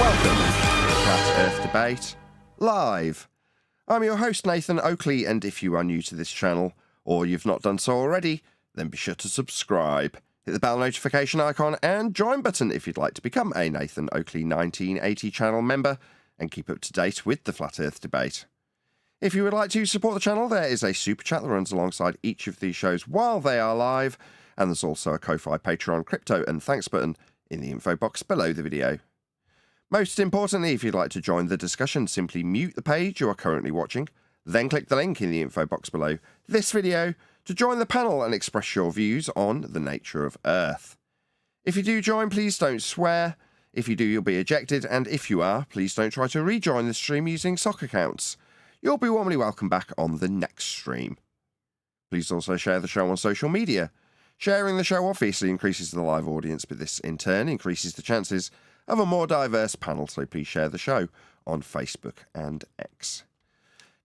Welcome to the Flat Earth Debate Live. I'm your host, Nathan Oakley, and if you are new to this channel, or you've not done so already, then be sure to subscribe. Hit the bell notification icon and join button if you'd like to become a Nathan Oakley 1980 channel member and keep up to date with the Flat Earth Debate. If you would like to support the channel, there is a super chat that runs alongside each of these shows while they are live, and there's also a Ko-Fi, Patreon, crypto and thanks button in the info box below the video. Most importantly, if you'd like to join the discussion, simply mute the page you are currently watching, then click the link in the info box below this video to join the panel and express your views on the nature of Earth. If you do join, please don't swear. If you do, you'll be ejected, and if you are, please don't try to rejoin the stream using sock accounts. You'll be warmly welcome back on the next stream. Please also share the show on social media. Sharing the show obviously increases the live audience, but this in turn increases the chances of a more diverse panel, so please share the show on Facebook and X.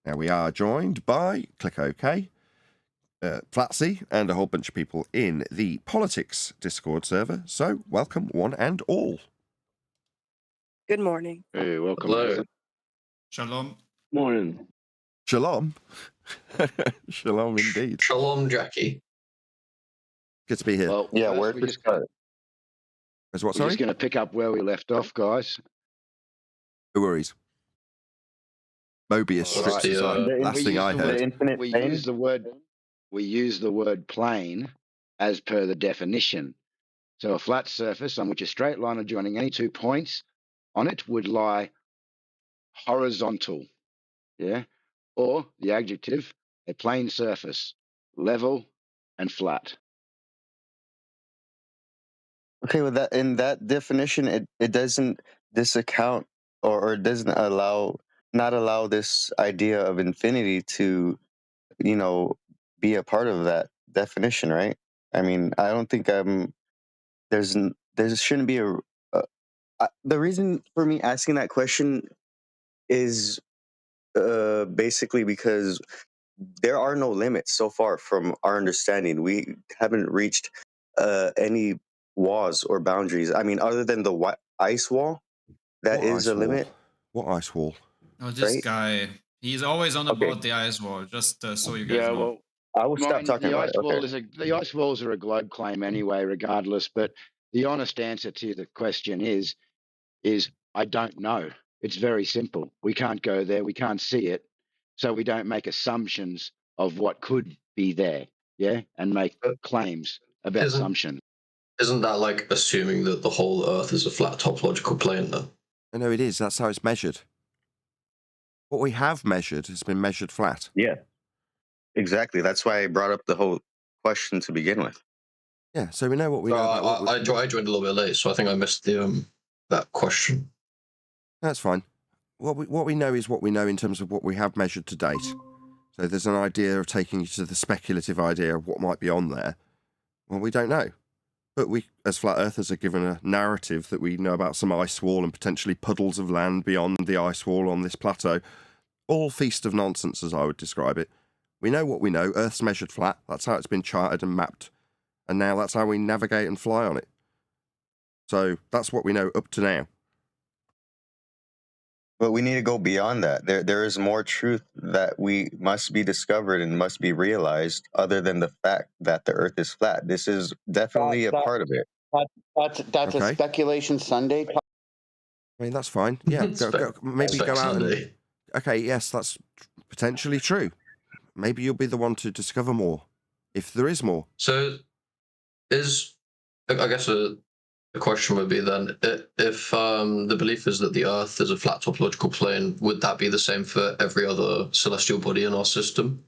Now we are joined by Click OK, Flatsy, and a whole bunch of people in the politics Discord server, so welcome one and all. Good morning. Hey, welcome. Hello. Shalom. Morning. Shalom. Shalom indeed. Shalom, Jackie. Good to be here. Well, Yeah, first where we're to just, start? As what, we're sorry? just going to pick up where we left off, guys. No worries. Mobius All strips right, aside. the Last we thing use I the heard. The infinite We plane? use the word plane as per the definition. So a flat surface on which a straight line adjoining any 2 points on it would lie horizontal. Yeah. Or the adjective, a plane surface, level and flat. Okay, with that, in that definition, it doesn't discount or it doesn't not allow this idea of infinity to, be a part of that definition, right? I mean, I don't think there shouldn't be the reason for me asking that question is basically because there are no limits so far from our understanding. We haven't reached any walls or boundaries. I mean, other than the ice wall, that What is ice a wall? limit. What ice wall? Oh, this Right? guy. He's always on Okay. about the ice wall, just so you guys Yeah, know. well, I will stop mine, talking the about ice it. wall Okay. the ice walls are a globe claim anyway, regardless. But the honest answer to the question is I don't know. It's very simple. We can't go there. We can't see it, so we don't make assumptions of what could be there. Yeah, and make claims about Isn't- assumptions. Isn't that like assuming that the whole Earth is a flat topological plane then? I know it is. That's how it's measured. What we have measured has been measured flat. Yeah. Exactly. That's why I brought up the whole question to begin with. Yeah, so we know what we know about what I joined a little bit late, so I think I missed the that question. That's fine. What we know is what we know in terms of what we have measured to date. So there's an idea of taking you to the speculative idea of what might be on there. Well, we don't know. But we, as flat earthers, are given a narrative that we know about some ice wall and potentially puddles of land beyond the ice wall on this plateau. All feast of nonsense, as I would describe it. We know what we know. Earth's measured flat. That's how it's been charted and mapped. And now that's how we navigate and fly on it. So that's what we know up to now. But we need to go beyond that. There is more truth that we must be discovered and must be realized other than the fact that the earth is flat. This is definitely a part of it. That's Okay. a speculation Sunday. I mean, that's fine. Yeah, maybe go out and... Sunday. Okay, yes, that's potentially true. Maybe you'll be the one to discover more, if there is more. So, I guess the question would be then, if the belief is that the Earth is a flat topological plane, would that be the same for every other celestial body in our system?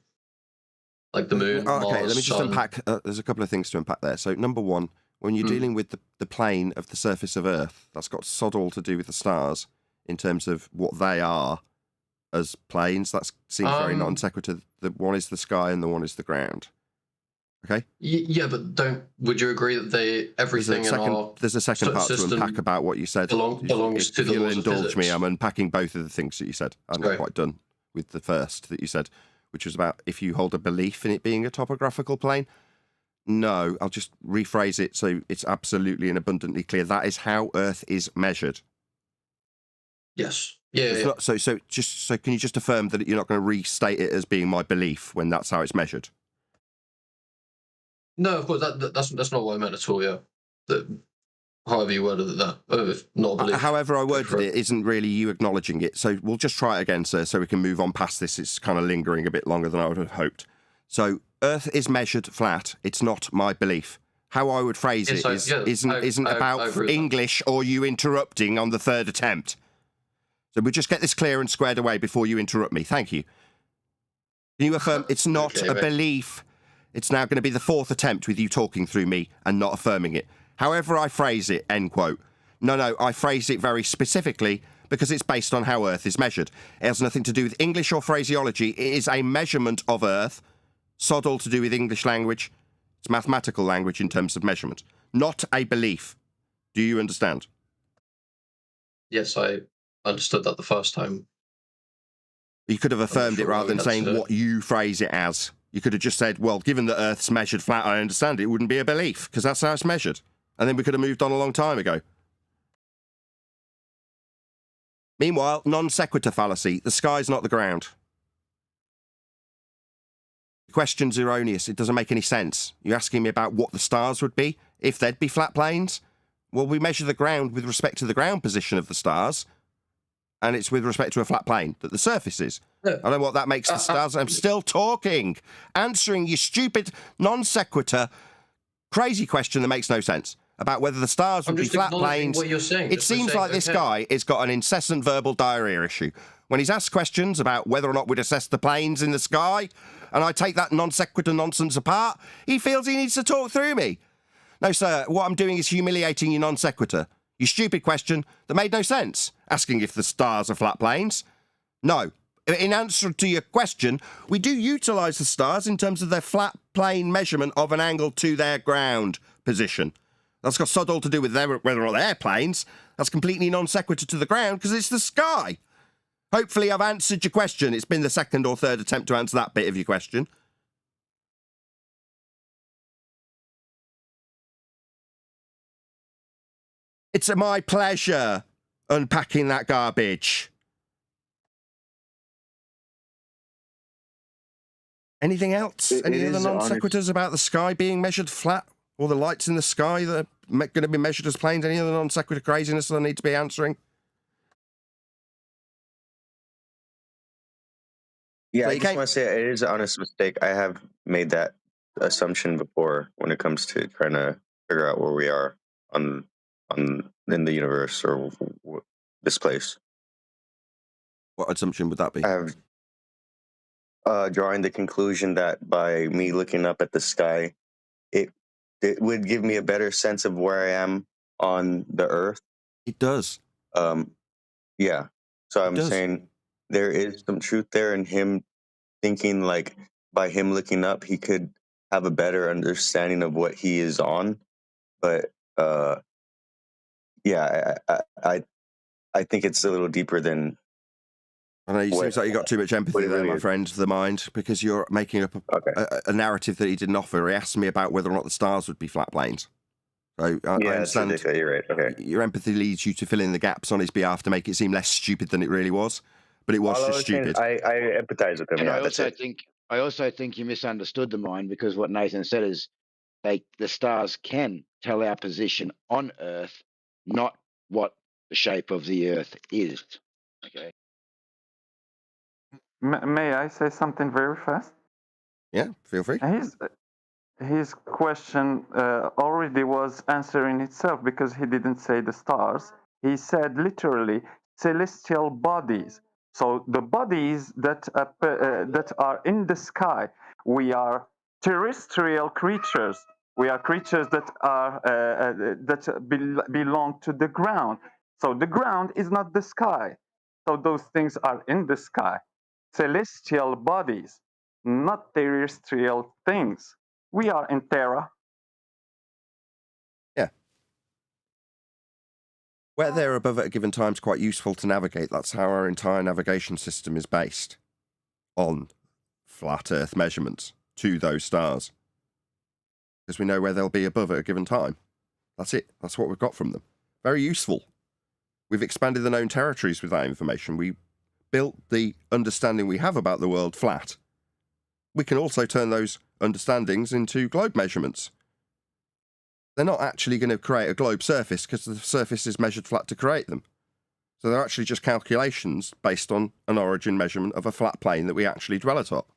Like the moon, Oh, okay, Mars, let me just Sun? unpack. There's a couple of things to unpack there. So, number one, when you're dealing with the plane of the surface of Earth, that's got sod all to do with the stars in terms of what they are as planes. That seems very non sequitur. The one is the sky and the one is the ground. Okay? Yeah, but would you agree that everything in our there's a second part to system unpack about what you said. belongs to If the you'll laws of indulge me, physics? I'm unpacking both of the things that you said. I'm not Sorry. quite done with the first that you said, which was about if you hold a belief in it being a topographical plane. No, I'll just rephrase it so it's absolutely and abundantly clear. That is how Earth is measured. Yes. Yeah. It's yeah. not, so can you just affirm that you're not going to restate it as being my belief when that's how it's measured? No, of course that's not what I meant at all. Yeah. That, however you worded it there, not a belief. However I Go worded for it isn't really you acknowledging it. So we'll just try it again, sir, so we can move on past this. It's kind of lingering a bit longer than I would have hoped. So Earth is measured flat. It's not my belief. How I would phrase it isn't about English or you interrupting on the third attempt. So we'll just get this clear and squared away before you interrupt me. Thank you. Can you affirm it's not a belief? It's now going to be the fourth attempt with you talking through me and not affirming it. However I phrase it, end quote. No, I phrase it very specifically because it's based on how Earth is measured. It has nothing to do with English or phraseology. It is a measurement of Earth, sod all to do with English language. It's mathematical language in terms of measurement, not a belief. Do you understand? Yes, I understood that the first time. You could have affirmed it rather than saying what you phrase it as. You could have just said, well, given that Earth's measured flat, I understand it wouldn't be a belief, because that's how it's measured. And then we could have moved on a long time ago. Meanwhile, non sequitur fallacy. The sky's not the ground. The question's erroneous. It doesn't make any sense. You're asking me about what the stars would be, if they'd be flat planes. Well, we measure the ground with respect to the ground position of the stars, and it's with respect to a flat plane that the surface is. I don't know what that makes the stars. I'm still talking, answering your stupid non sequitur, crazy question that makes no sense about whether the stars would be flat planes. What you're saying. It seems like this guy has got an incessant verbal diarrhea issue. When he's asked questions about whether or not we'd assess the planes in the sky, and I take that non sequitur nonsense apart, he feels he needs to talk through me. No, sir, what I'm doing is humiliating your non sequitur. Your stupid question that made no sense, asking if the stars are flat planes. No. In answer to your question, we do utilise the stars in terms of their flat plane measurement of an angle to their ground position. That's got sod all to do with whether or not they're planes. That's completely non sequitur to the ground because it's the sky. Hopefully I've answered your question. It's been the second or third attempt to answer that bit of your question. It's my pleasure unpacking that garbage. Anything else? Any other non sequiturs about the sky being measured flat? Or the lights in the sky that are going to be measured as planes? Any other non sequitur craziness that I need to be answering? Yeah, So I you just can't- want to say it is an honest mistake. I have made that assumption before when it comes to trying to figure out where we are in the universe or this place. What assumption would that be? I have drawing the conclusion that by me looking up at the sky, it would give me a better sense of where I am on the Earth. It does. Yeah. So I'm does. saying there is some truth there in him thinking like by him looking up, he could have a better understanding of what he is on. But yeah, I think it's a little deeper than. I know it seems like you got too much empathy there, my friend, the mind, because you're making up a narrative that he didn't offer. He asked me about whether or not the stars would be flat planes. So I understand. That's ridiculous. You're right. Okay. Your empathy leads you to fill in the gaps on his behalf to make it seem less stupid than it really was. But it was just stupid. I empathize with him. And Yeah, I also think you misunderstood the mind because what Nathan said is the stars can tell our position on Earth, not what the shape of the Earth is. Okay. May I say something very fast? Yeah, feel free. His question already was answering itself because he didn't say the stars. He said literally celestial bodies. So the bodies that are in the sky, we are terrestrial creatures. We are creatures that are belong to the ground. So the ground is not the sky. So those things are in the sky. Celestial bodies, not terrestrial things. We are in Terra. Yeah. Where they're above at a given time is quite useful to navigate. That's how our entire navigation system is based, on flat Earth measurements to those stars. Because we know where they'll be above at a given time. That's it. That's what we've got from them. Very useful. We've expanded the known territories with that information. We built the understanding we have about the world flat. We can also turn those understandings into globe measurements. They're not actually going to create a globe surface because the surface is measured flat to create them. So they're actually just calculations based on an origin measurement of a flat plane that we actually dwell atop.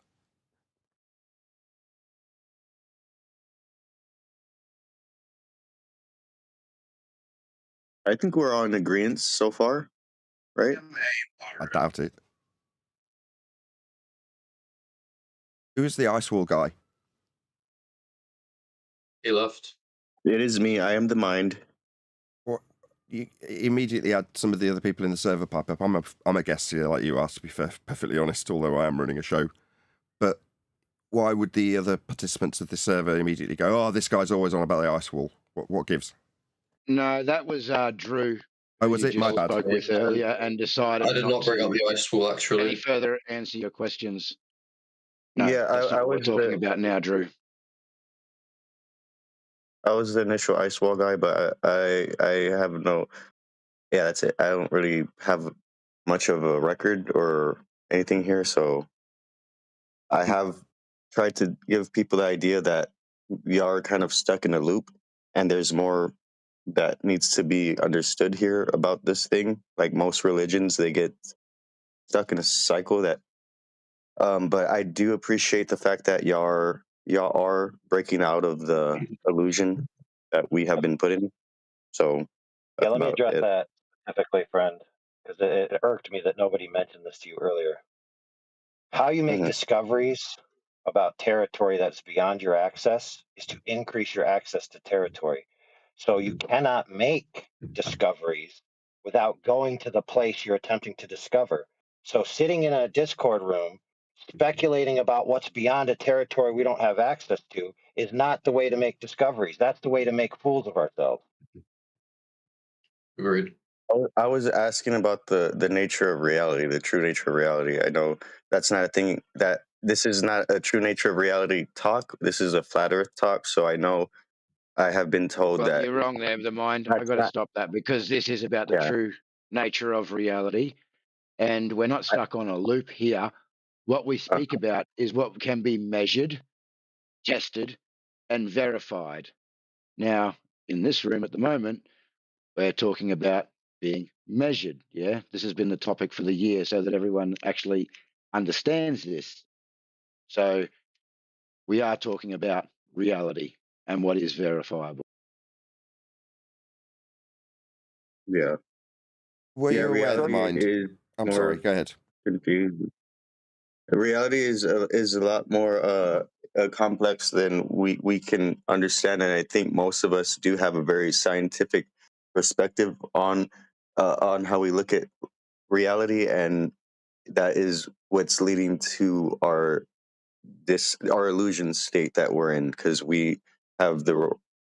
I think we're all in agreement so far, right? I doubt it. Who is the ice wall guy? He left. It is me. I am the mind. You immediately had some of the other people in the server pop up. I'm a guest here, like you are, to be perfectly honest, although I am running a show. But why would the other participants of this server immediately go, oh, this guy's always on about the ice wall? What gives? No, that was Drew. Oh, was who it? you My just bad. Spoke with earlier and decided I did not bring up to the ice wall, any actually. further answer your questions. No, Yeah, that's not I what we're was talking about now, Drew. I was the initial ice wall guy, but I have no. Yeah, that's it. I don't really have much of a record or anything here, so I have tried to give people the idea that we are kind of stuck in a loop, and there's more that needs to be understood here about this thing. Like most religions, they get stuck in a cycle that. But I do appreciate the fact that y'all are breaking out of the illusion that we have been put in. So Yeah, that's let me about address it. that specifically, friend, because it irked me that nobody mentioned this to you earlier. How you make Mhm. discoveries about territory that's beyond your access is to increase your access to territory. So you cannot make discoveries without going to the place you're attempting to discover. So sitting in a Discord room, speculating about what's beyond a territory we don't have access to is not the way to make discoveries. That's the way to make fools of ourselves. Agreed. I was asking about the nature of reality, the true nature of reality. I know that's not a thing that this is not a true nature of reality talk. This is a flat Earth talk. So I know I have been told Well, that you're wrong there, the mind. I that's got to not. stop that because this is about the Yeah. true nature of reality, and we're not stuck on a loop here. What we speak about is what can be measured, tested, and verified. Now, in this room at the moment, we're talking about being measured. Yeah, this has been the topic for the year so that everyone actually understands this. So we are talking about reality and what is verifiable. Yeah. Were you aware that reality mind? is I'm more sorry, go ahead. confused. Reality is a lot more complex than we can understand, and I think most of us do have a very scientific perspective on how we look at reality, and that is what's leading to our illusion state that we're in because we have the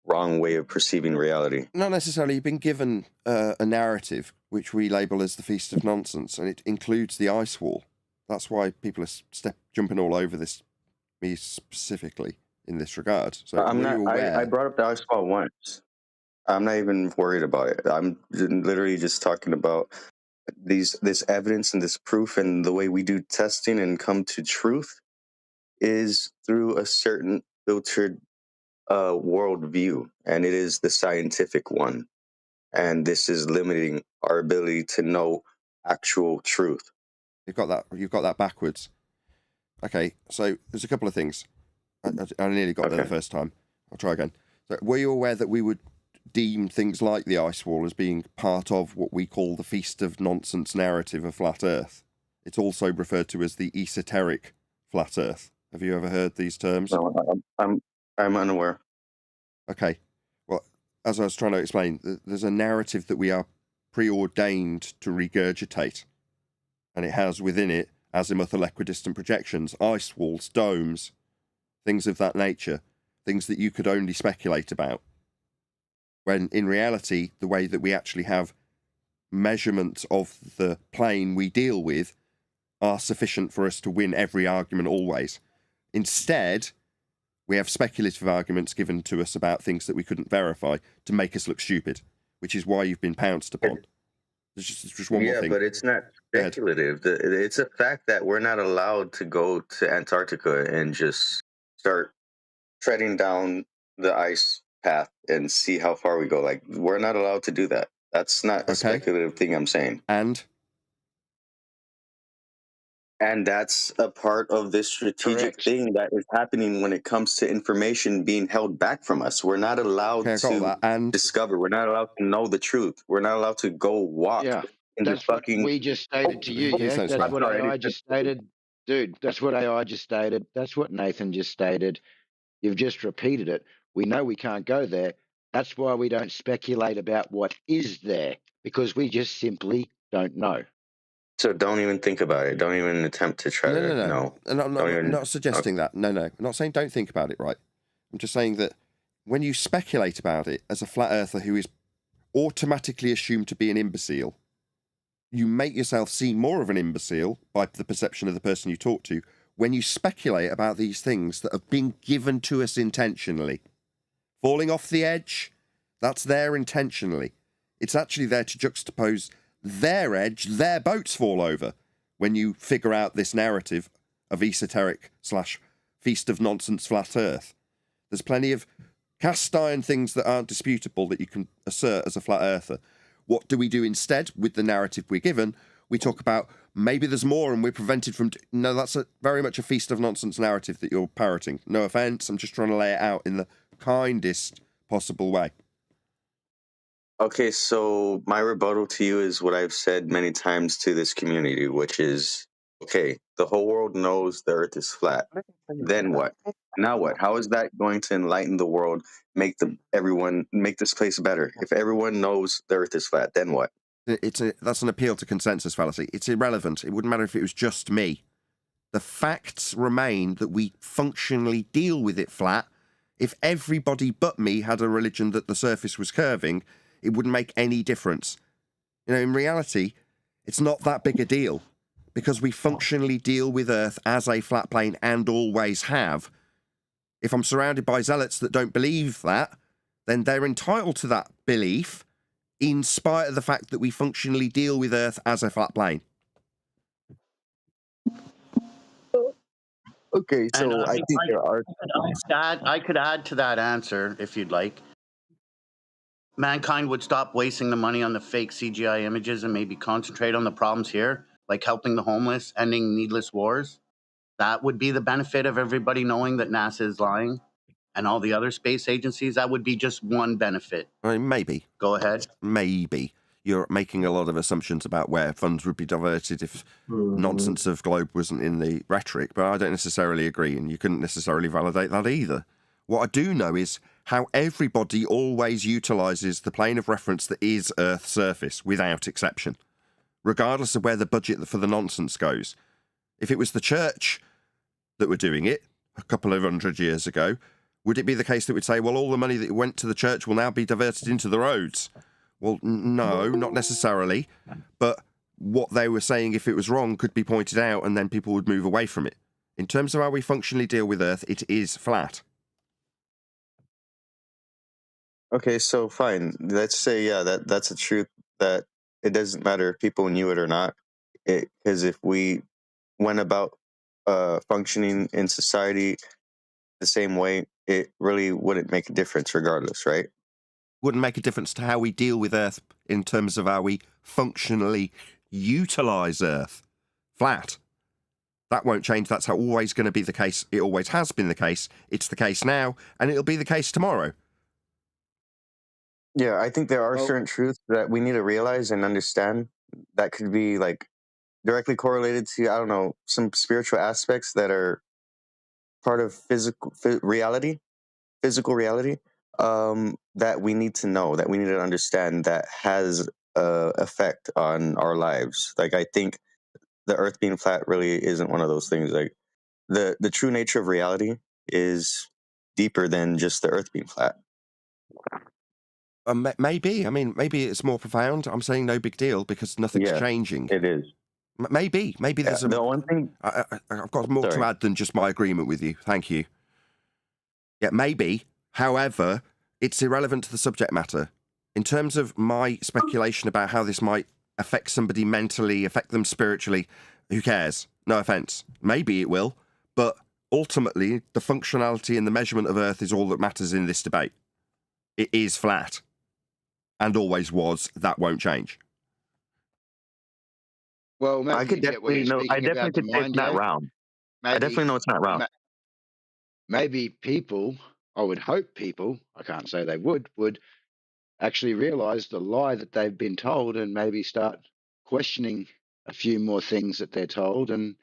wrong way of perceiving reality. Not necessarily. You've been given a narrative which we label as the Feast of Nonsense, and it includes the ice wall. That's why people are jumping all over this, me specifically, in this regard. So I'm were not. you aware? I brought up the ice wall once. I'm not even worried about it. I'm literally just talking about this evidence and this proof, and the way we do testing and come to truth is through a certain filtered worldview, and it is the scientific one. And this is limiting our ability to know actual truth. You've got that backwards. Okay, so there's a couple of things. I nearly got there the first time. I'll try again. So were you aware that we would deem things like the ice wall as being part of what we call the Feast of Nonsense narrative of flat Earth? It's also referred to as the esoteric flat Earth. Have you ever heard these terms? No, I'm unaware. Okay. Well, as I was trying to explain, there's a narrative that we are preordained to regurgitate, and it has within it azimuthal equidistant projections, ice walls, domes, things of that nature, things that you could only speculate about. When in reality, the way that we actually have measurements of the plane we deal with are sufficient for us to win every argument always. Instead, we have speculative arguments given to us about things that we couldn't verify to make us look stupid, which is why you've been pounced upon. There's just one more Yeah, thing. but it's not Go ahead. speculative. It's a fact that we're not allowed to go to Antarctica and just start treading down the ice path and see how far we go. Like, we're not allowed to do that. That's not a Okay. speculative thing I'm saying. And that's a part of this strategic Correct. thing that is happening when it comes to information being held back from us. We're not allowed Okay, I got to that. And discover. We're not allowed to know the truth. We're not allowed to go walk Yeah, in the that's what fucking. we just stated to you. Please Yeah, don't that's swear. what sorry, I AI didn't- just stated, dude. That's what AI just stated. That's what Nathan just stated. You've just repeated it. We know we can't go there. That's why we don't speculate about what is there, because we just simply don't know. So don't even think about it. Don't even attempt to try to no. know. And I'm Don't even- not suggesting that. No. I'm not saying don't think about it, right? I'm just saying that when you speculate about it as a flat earther who is automatically assumed to be an imbecile, you make yourself seem more of an imbecile by the perception of the person you talk to when you speculate about these things that have been given to us intentionally. Falling off the edge, that's there intentionally. It's actually there to juxtapose their edge, their boats fall over, when you figure out this narrative of esoteric / feast of nonsense flat earth. There's plenty of cast iron things that aren't disputable that you can assert as a flat earther. What do we do instead with the narrative we're given? We talk about maybe there's more and we're prevented from... No, that's very much a feast of nonsense narrative that you're parroting. No offence, I'm just trying to lay it out in the kindest possible way. Okay, so my rebuttal to you is what I've said many times to this community, which is, okay, the whole world knows the earth is flat. Then what? Now what? How is that going to enlighten the world, make this place better? If everyone knows the earth is flat, then what? That's an appeal to consensus fallacy. It's irrelevant. It wouldn't matter if it was just me. The facts remain that we functionally deal with it flat. If everybody but me had a religion that the surface was curving, it wouldn't make any difference. You know, in reality, it's not that big a deal because we functionally deal with Earth as a flat plane and always have. If I'm surrounded by zealots that don't believe that, then they're entitled to that belief in spite of the fact that we functionally deal with Earth as a flat plane. Okay, so I think there are... I could add to that answer if you'd like. Mankind would stop wasting the money on the fake CGI images and maybe concentrate on the problems here, like helping the homeless, ending needless wars. That would be the benefit of everybody knowing that NASA is lying and all the other space agencies. That would be just one benefit. I mean, maybe. Go ahead. Maybe. You're making a lot of assumptions about where funds would be diverted if nonsense of globe wasn't in the rhetoric, but I don't necessarily agree, and you couldn't necessarily validate that either. What I do know is how everybody always utilises the plane of reference that is Earth's surface, without exception, regardless of where the budget for the nonsense goes. If it was the church that were doing it a couple of 100 years ago, would it be the case that would say, well, all the money that went to the church will now be diverted into the roads? Well, no, not necessarily. But what they were saying, if it was wrong, could be pointed out and then people would move away from it. In terms of how we functionally deal with Earth, it is flat. Okay, so fine. Let's say, yeah, that's a truth that it doesn't matter if people knew it or not. Because if we went about functioning in society the same way, it really wouldn't make a difference regardless, right? Wouldn't make a difference to how we deal with Earth in terms of how we functionally utilise Earth. Flat. That won't change. That's how always going to be the case. It always has been the case. It's the case now, and it'll be the case tomorrow. Yeah, I think there are certain truths that we need to realize and understand that could be like directly correlated to, I don't know, some spiritual aspects that are part of physical reality that we need to know, that we need to understand, that has effect on our lives. Like, I think the earth being flat really isn't one of those things. Like, the true nature of reality is deeper than just the earth being flat. Maybe. I mean, maybe it's more profound. I'm saying no big deal because nothing's changing. It is. Maybe there's the one thing I've got more to add than just my agreement with you. Thank you. Yeah, maybe. However, it's irrelevant to the subject matter. In terms of my speculation about how this might affect somebody mentally, affect them spiritually, who cares? No offense. Maybe it will, but ultimately, the functionality and the measurement of Earth is all that matters in this debate. It is flat, and always was. That won't change. Well, Matthew, I could you get what definitely you're know. I speaking definitely about the could take mind, that yeah? round. I Maybe, definitely know it's not wrong. maybe people, I would hope people, I can't say they would actually realize the lie that they've been told and maybe start questioning a few more things that they're told, and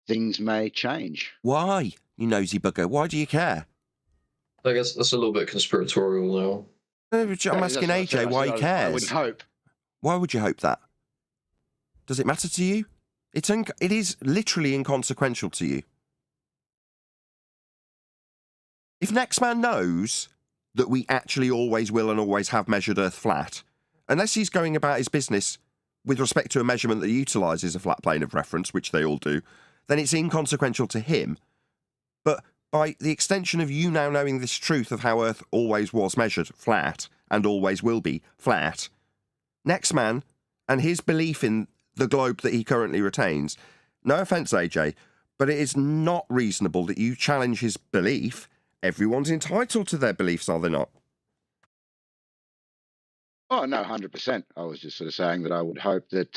things may change. Why, you nosy bugger? Why do you care? I guess that's a little bit conspiratorial now. I'm That's asking what I said. AJ I why said he I would cares. hope. Why would you hope that? Does it matter to you? It is literally inconsequential to you. If next man knows that we actually always will and always have measured Earth flat, unless he's going about his business with respect to a measurement that utilises a flat plane of reference, which they all do, then it's inconsequential to him. But by the extension of you now knowing this truth of how Earth always was measured flat and always will be flat, next man and his belief in the globe that he currently retains, no offence, AJ, but it is not reasonable that you challenge his belief. Everyone's entitled to their beliefs, are they not? Oh, no, 100%. I was just sort of saying that I would hope that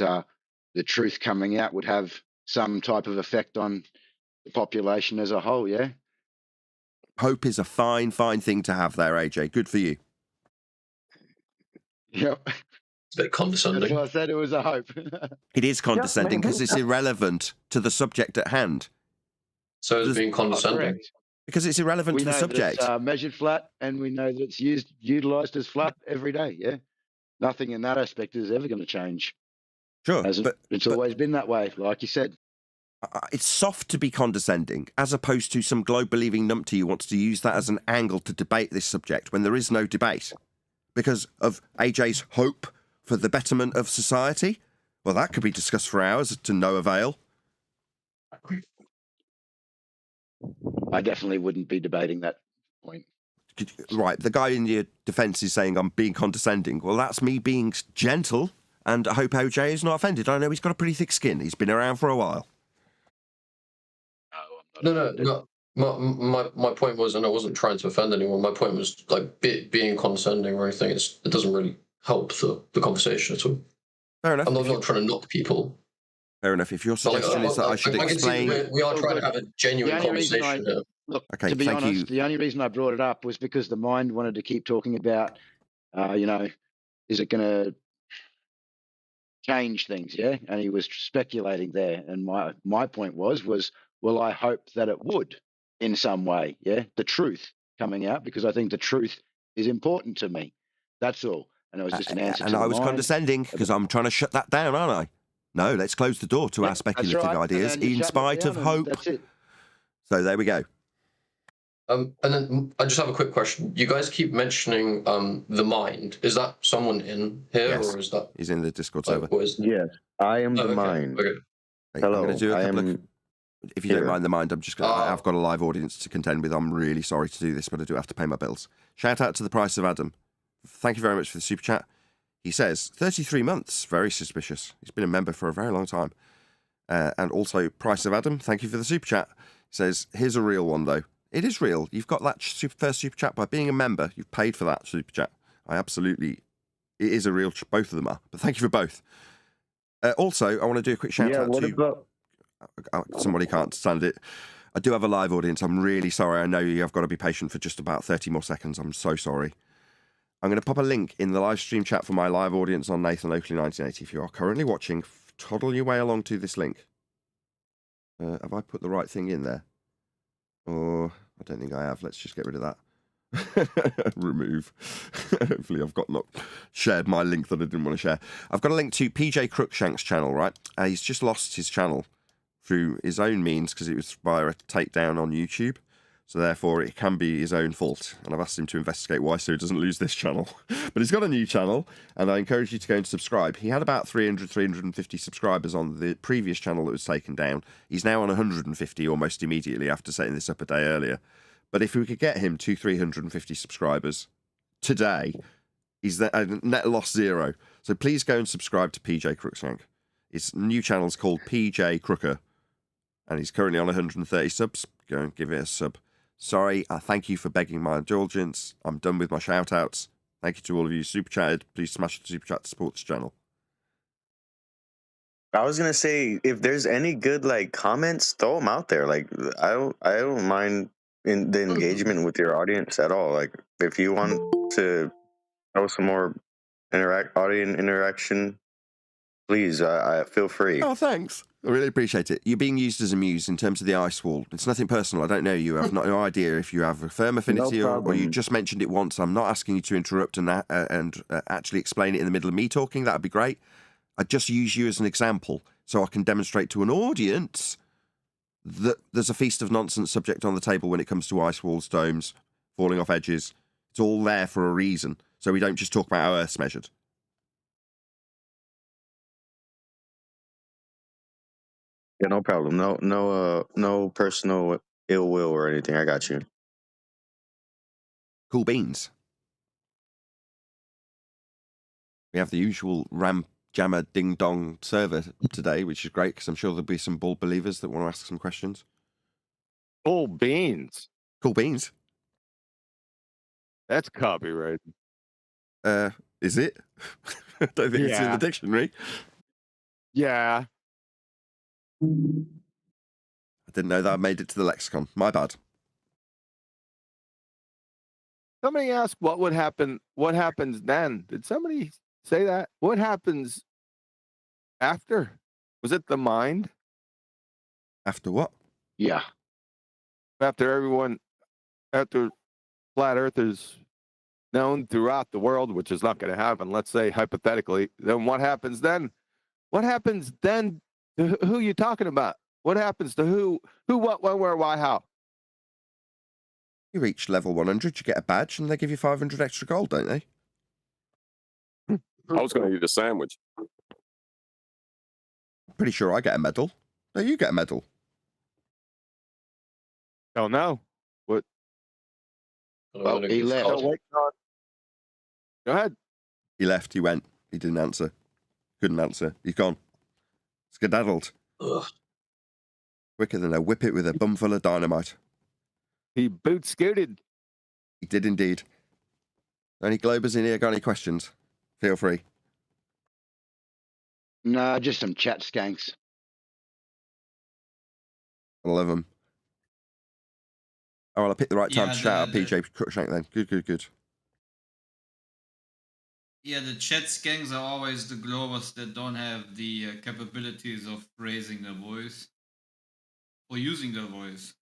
the truth coming out would have some type of effect on the population as a whole, yeah? Hope is a fine, fine thing to have there, AJ. Good for you. Yep. It's a bit That's condescending. why I said it was a hope. It is condescending maybe. because it's irrelevant to the subject at hand. So it's Does- being condescending. Correct. Because it's irrelevant We to the know subject. that it's measured flat, and we know that it's utilized as flat every day, yeah? Nothing in that aspect is ever going to change. Sure, It's always been that way, like you said. It's soft to be condescending, as opposed to some globe-believing numpty who wants to use that as an angle to debate this subject when there is no debate. Because of AJ's hope for the betterment of society? Well, that could be discussed for hours to no avail. I definitely wouldn't be debating that point. Right, the guy in your defence is saying I'm being condescending. Well, that's me being gentle, and I hope AJ is not offended. I know he's got a pretty thick skin. He's been around for a while. No. My point was, and I wasn't trying to offend anyone. My point was like being condescending or anything. It doesn't really help the conversation at all. Fair enough. I'm not trying to knock people. Fair enough. If your But, like, suggestion is that I should can see explain... we are trying to have a genuine The only reason conversation here. Look, Okay, to be thank honest, you. the only reason I brought it up was because the mind wanted to keep talking about, is it going to change things? Yeah. And he was speculating there. And my point was, well, I hope that it would in some way. Yeah. The truth coming out, because I think the truth is important to me. That's all. And it was just an answer And to I the was mind. condescending because I'm trying to shut that down, aren't I? No, let's close the door to our That's speculative right. ideas And then you in shut it spite down of and hope. That's it. So there we go. And then I just have a quick question. You guys keep mentioning the mind. Is that someone in here, Yes. or is that He's in the Discord like, server. what is? Yes, I am Oh, the okay, mind. okay. Right, Hello, I'm going to do a I couple am of... If you don't here. mind the mind, I'm just going to... Oh. I've got a live audience to contend with. I'm really sorry to do this, but I do have to pay my bills. Shout out to the Price of Adam. Thank you very much for the super chat. He says, 33 months, very suspicious. He's been a member for a very long time. And also, Price of Adam, thank you for the super chat. He says, here's a real one, though. It is real. You've got that first super chat by being a member. You've paid for that super chat. It is a real, both of them are. But thank you for both. Also, I want to do a quick shout out what to... about? Somebody can't stand it. I do have a live audience. I'm really sorry. I know you have got to be patient for just about 30 more seconds. I'm so sorry. I'm going to pop a link in the live stream chat for my live audience on Nathan Oakley 1980. If you are currently watching, toddle your way along to this link. Have I put the right thing in there? Or I don't think I have. Let's just get rid of that. Remove. Hopefully I've not shared my link that I didn't want to share. I've got a link to PJ Cruikshank's channel, right? He's just lost his channel through his own means because it was via a takedown on YouTube. So therefore it can be his own fault. And I've asked him to investigate why so he doesn't lose this channel. But he's got a new channel and I encourage you to go and subscribe. He had about 350 subscribers on the previous channel that was taken down. He's now on 150 almost immediately after setting this up a day earlier. But if we could get him to 350 subscribers today, he's net loss 0. So please go and subscribe to PJ Crookshank. His new channel's called PJ Crooker, and he's currently on 130 subs. Go and give it a sub. Sorry, I thank you for begging my indulgence. I'm done with my shout-outs. Thank you to all of you who super chatted. Please smash the super chat to support this channel. I was gonna say, if there's any good like comments, throw them out there. Like I don't mind in the engagement with your audience at all. Like if you want to throw some more audience interaction, please, I feel free. Oh, thanks. I really appreciate it. You're being used as a muse in terms of the ice wall. It's nothing personal. I don't know you. I've no idea if you have a firm affinity or you just mentioned it once. I'm not asking you to interrupt and actually explain it in the middle of me talking. That would be great. I just use you as an example so I can demonstrate to an audience that there's a feast of nonsense subject on the table when it comes to ice walls, domes, falling off edges. It's all there for a reason. So we don't just talk about how Earth's measured. Yeah, no problem. No personal ill will or anything. I got you. Cool beans. We have the usual Ram Jammer Ding Dong server today, which is great because I'm sure there'll be some bald believers that want to ask some questions. Cool beans. Cool beans. That's copyright. Is it? I don't think it's in the dictionary. Yeah. I didn't know that I made it to the lexicon. My bad. Somebody asked what would happen. What happens then? Did somebody say that? What happens after? Was it the mind? After what? Yeah. After flat Earth is known throughout the world, which is not going to happen, let's say hypothetically, then what happens then? What happens then to who you talking about? What happens to who, what, when, where, why, how? You reach level 100, you get a badge, and they give you 500 extra gold, don't they? I was going to eat a sandwich. Pretty sure I get a medal. No, you get a medal. Oh, no. What? Well, he left. Oh, wait, John. Go ahead. He left, he went. He didn't answer. Couldn't answer. He's gone. Skedaddled. Ugh. Quicker than a whippet with a bum full of dynamite. He boot scooted. He did indeed. Any Globers in here got any questions? Feel free. No, just some chat skanks. I love them. Oh, well, I picked the right time Yeah, to shout out PJ Crookshank then. Good. Yeah, the chat skanks are always the Globers that don't have the capabilities of raising their voice or using their voice.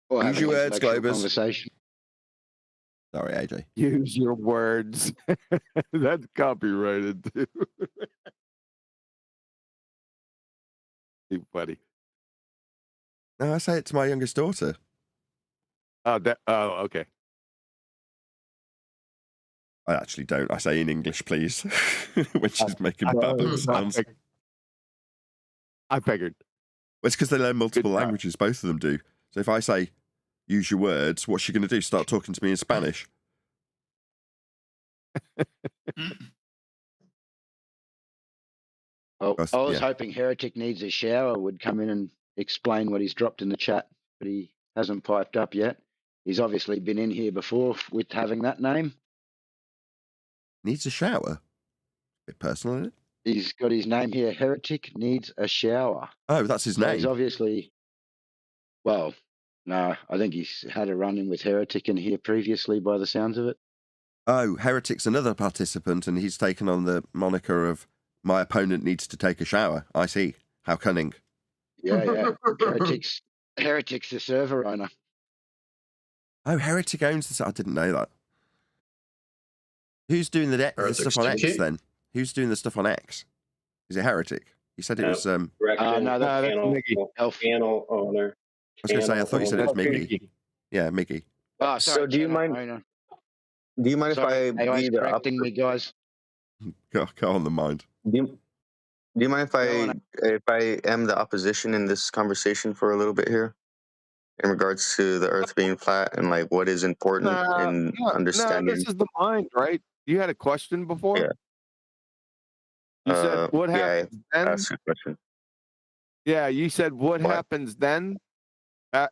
Or Use having your words, intellectual Globers. Conversation. Sorry, AJ. Use your words. That's copyrighted too. Too funny. No, I say it to my youngest daughter. Oh, okay. I actually don't. I say in English, please, when she's making babbling sounds. I figured. Well, it's because they learn multiple Good try. languages. Both of them do. So if I say, use your words, what's she going to do? Start talking to me in Spanish? Oh, That's- I was yeah. hoping Heretic Needs a Shower would come in and explain what he's dropped in the chat, but he hasn't piped up yet. He's obviously been in here before with having that name. Needs a shower? Bit personal, isn't it? He's got his name here. Heretic Needs a Shower. Oh, that's his So name. he's obviously, well, no, I think he's had a run-in with Heretic in here previously by the sounds of it. Oh, Heretic's another participant, and he's taken on the moniker of my opponent needs to take a shower. I see. How cunning. Yeah. Heretic's the server owner. Oh, Heretic owns this. I didn't know that. Who's doing the Heretic's stuff on X cheeky. then? Who's doing the stuff on X? Is it Heretic? You said it was. I No, that's Elf. Channel owner. was going to say. I thought you said it was Miggy. Yeah, Miggy. Oh, sorry, So do you channel mind? owner. Do you mind Sorry, if I AI's be the correcting me, guys. Go on the mind. Do you mind Go if I am the opposition in this conversation for a little bit here, in regards to the Earth being flat and like what is important in No, understanding? this is the mind, right? You had a question before? Yeah. You said what Yeah, happens then? ask a question. Yeah, you said what happens then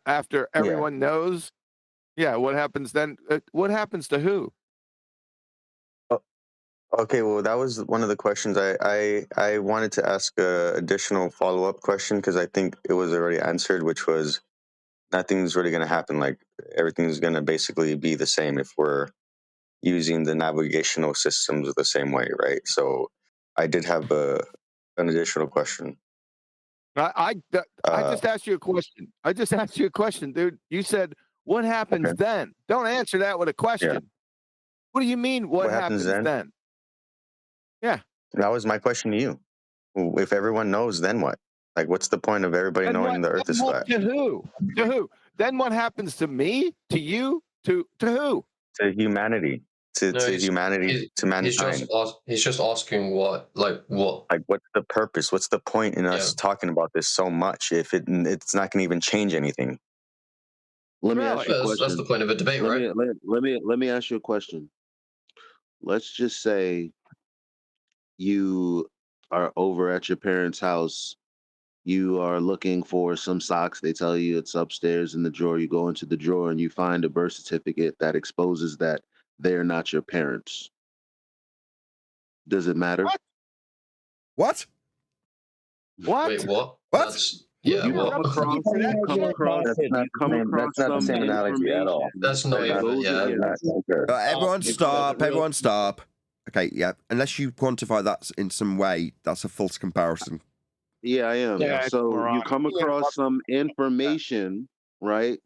after everyone knows? Yeah, what happens then? What happens to who? Okay, well, that was one of the questions I wanted to ask a additional follow-up question because I think it was already answered, which was nothing's really going to happen. Like everything's going to basically be the same if we're using the navigational systems the same way, right? So I did have an additional question. I just asked you a question. I just asked you a question, dude. You said, what happens then? Don't answer that with a question. What do you mean, what happens then? Yeah. That was my question to you. If everyone knows, then what? Like, what's the point of everybody knowing the Earth is flat? To who? To who? Then what happens to me? To you? To who? To humanity. To humanity. To mankind. He's just asking what. Like, what's the purpose? What's the point in us talking about this so much if it's not going to even change anything? Let me ask you a question. That's the point of a debate, right? Let me ask you a question. Let's just say you are over at your parents' house. You are looking for some socks. They tell you it's upstairs in the drawer. You go into the drawer and you find a birth certificate that exposes that they're not your parents. Does it matter? What? Wait, what? What? Yeah, That's not the same analogy at all. That's not even, Everyone stop. Everyone stop. Okay, yeah. Unless you quantify that in some way, that's a false comparison. Yeah, I am. Yeah, so you come across some information, right?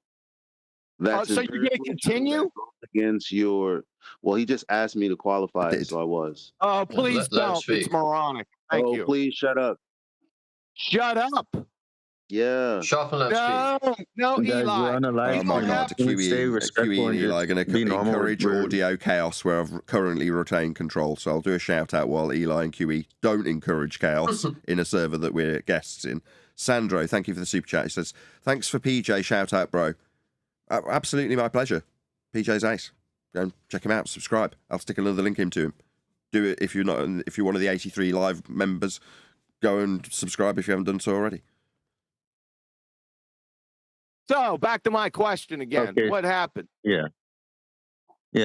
That's so you're going to continue? Against your... Well, he just asked me to qualify it, so I was. Oh, please don't. It's moronic. Thank you. Please shut up. Shut up. Yeah. Sharpen that speed. No, Guys, Eli. we're on a live Oh my God, QE and Eli are going to encourage audio chaos where I've currently retained control. So I'll do a shout out while Eli and QE don't encourage chaos in a server that we're guests in. Sandro, thank you for the super chat. He says, thanks for PJ, shout out, bro. Absolutely my pleasure. PJ's ace. Go and check him out, subscribe. I'll stick another link into him. Do it if you're one of the 83 live members. Go and subscribe if you haven't done so already. So back to my question again. Okay. What happened? Yeah.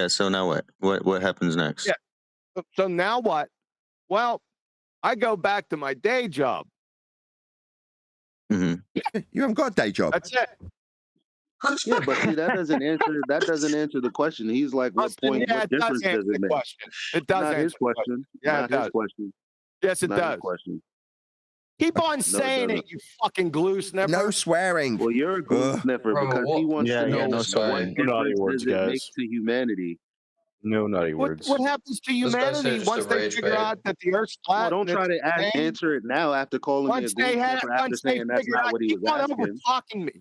So now what? What happens next? Yeah. So now what? Well, I go back to my day job. You haven't got a day job. That's it. Yeah, but see, that doesn't answer the question. He's like, what point? What difference does it make? It does not answer his question. Yeah, not it does. His question. Yes, it not does. His question. Keep on saying it, you fucking glue sniffer. No swearing. Well, you're a glue sniffer because he wants to know what difference does it make to humanity. No naughty words. What happens to humanity once they figure out that the Earth's flat? Well, don't try to answer it now after calling me a glue sniffer after saying that's not what he was asking. Keep on talking me.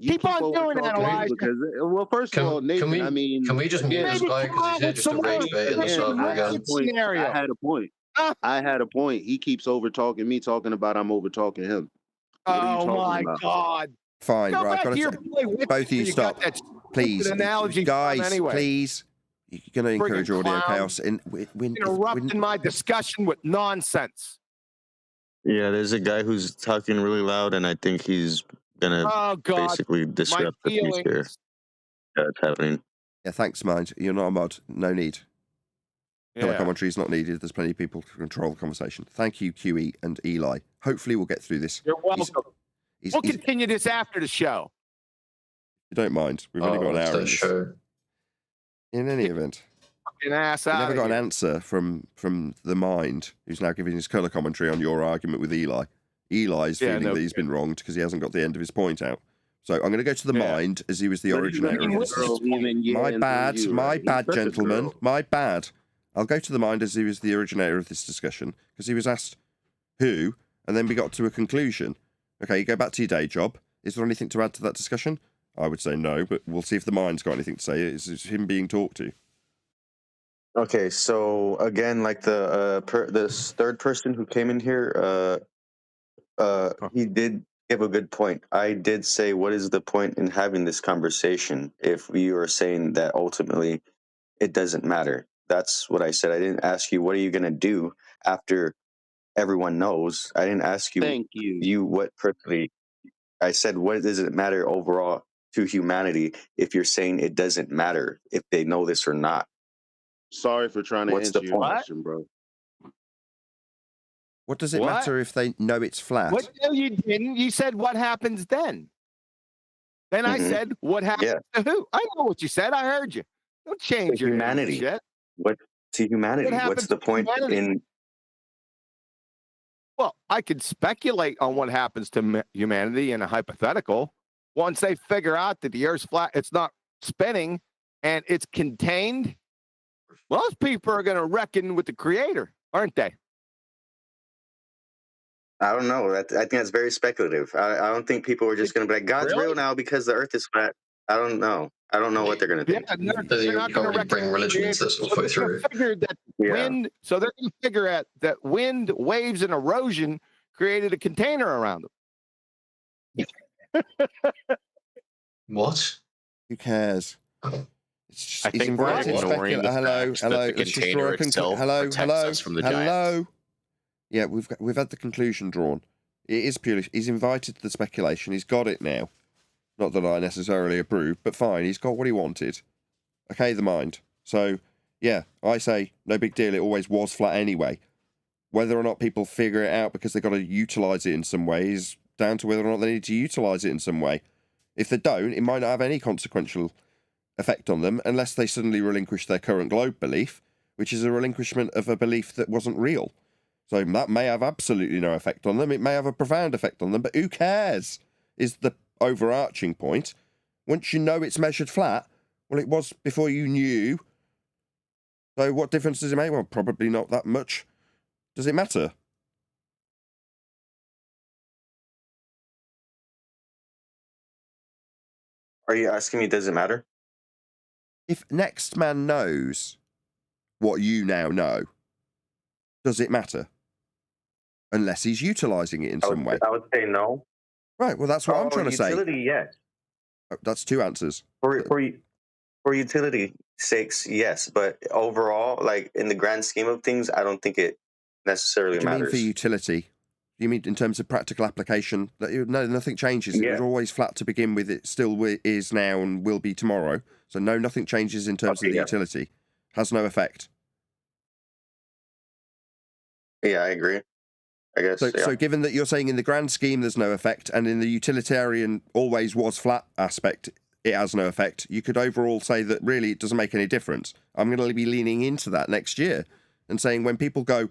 You keep on doing that, Elijah. Because, well, first of all, Nathan, can we just mute this guy because he's here just to rage bait in the server again? I had a point. I had a point. He keeps over talking me, talking about I'm over talking him. Oh my God! Fine, Go right? back to your Both of you stop, please, analogy guys. Anyway. Please, you're going to encourage audio chaos. Interrupting my discussion with nonsense. Yeah, there's a guy who's talking really loud, and I think he's gonna basically disrupt the peace here. That's happening. Yeah, thanks, Mind. You're not a mod. No need. Color commentary is not needed. There's plenty of people to control the conversation. Thank you, QE and Eli. Hopefully, we'll get through this. You're welcome. We'll continue this after the show. You don't mind? We've only got an hour. Show. In any event, fucking ass we out. Never got an answer from the Mind, who's now giving his color commentary on your argument with Eli. Eli's feeling that he's been wronged because he hasn't got the end of his point out. So I'm going to go to the Mind as he was the originator of this. My bad, gentlemen. My bad. I'll go to the Mind as he was the originator of this discussion because he was asked who, and then we got to a conclusion. Okay, you go back to your day job. Is there anything to add to that discussion? I would say no, but we'll see if the Mind's got anything to say. It's him being talked to. Okay, so again, like this third person who came in here, he did give a good point. I did say, what is the point in having this conversation if you are saying that ultimately it doesn't matter? That's what I said. I didn't ask you, what are you going to do? after everyone knows. I didn't ask you. Thank you. What personally. I said, what does it matter overall to humanity if you're saying it doesn't matter if they know this or not? Sorry for trying to What's the answer your point? question, bro. What does it What? matter if they know it's flat? What? No, you didn't. You said what happens then. Then I Mhm. said what happens Yeah. to who? I know what you said. I heard you. Don't change To your humanity. shit. What to humanity? What What's happens the to point humanity? in? Well, I could speculate on what happens to humanity in a hypothetical. Once they figure out that the Earth's flat, it's not spinning, and it's contained, most people are going to reckon with the Creator, aren't they? I don't know. I think that's very speculative. I don't think people are just going to be like, God's Really? real now because the Earth is flat. I don't know. I don't know what they're going to Yeah, think. they're You not can't going to really reckon bring with the religion into Creator. this all So the way they're going through. to figure that Yeah. wind. So they're going to figure out that wind, waves, and erosion created a container around them. What? Who cares? It's just, I he's think we're invited ignoring the Hello, fact hello. that the Let's just draw container a itself hello, protects hello, us from the hello. giants. Yeah, we've had the conclusion drawn. It is purely. He's invited the speculation. He's got it now. Not that I necessarily approve, but fine. He's got what he wanted. Okay, the mind. So yeah, I say no big deal. It always was flat anyway. Whether or not people figure it out because they've got to utilize it in some way is down to whether or not they need to utilize it in some way. If they don't, it might not have any consequential effect on them unless they suddenly relinquish their current globe belief, which is a relinquishment of a belief that wasn't real. So that may have absolutely no effect on them. It may have a profound effect on them, but who cares is the overarching point. Once you know it's measured flat, well, it was before you knew. So what difference does it make? Well, probably not that much. Does it matter? Are you asking me, does it matter? If next man knows what you now know, does it matter? Unless he's utilising it in some way. I would say no. Right, well, that's what I'm trying to say. Utility, yes. That's two answers. For utility sakes, yes. But overall, like in the grand scheme of things, I don't think it necessarily What do you mean matters. for utility? You mean in terms of practical application? No, nothing changes. It was always flat to begin with. It still is now and will be tomorrow. So no, nothing changes in terms of the utility. Has no effect. Yeah, I agree. I guess. So given that you're saying in the grand scheme there's no effect, and in the utilitarian always was flat aspect it has no effect, you could overall say that really it doesn't make any difference. I'm going to be leaning into that next year and saying when people go,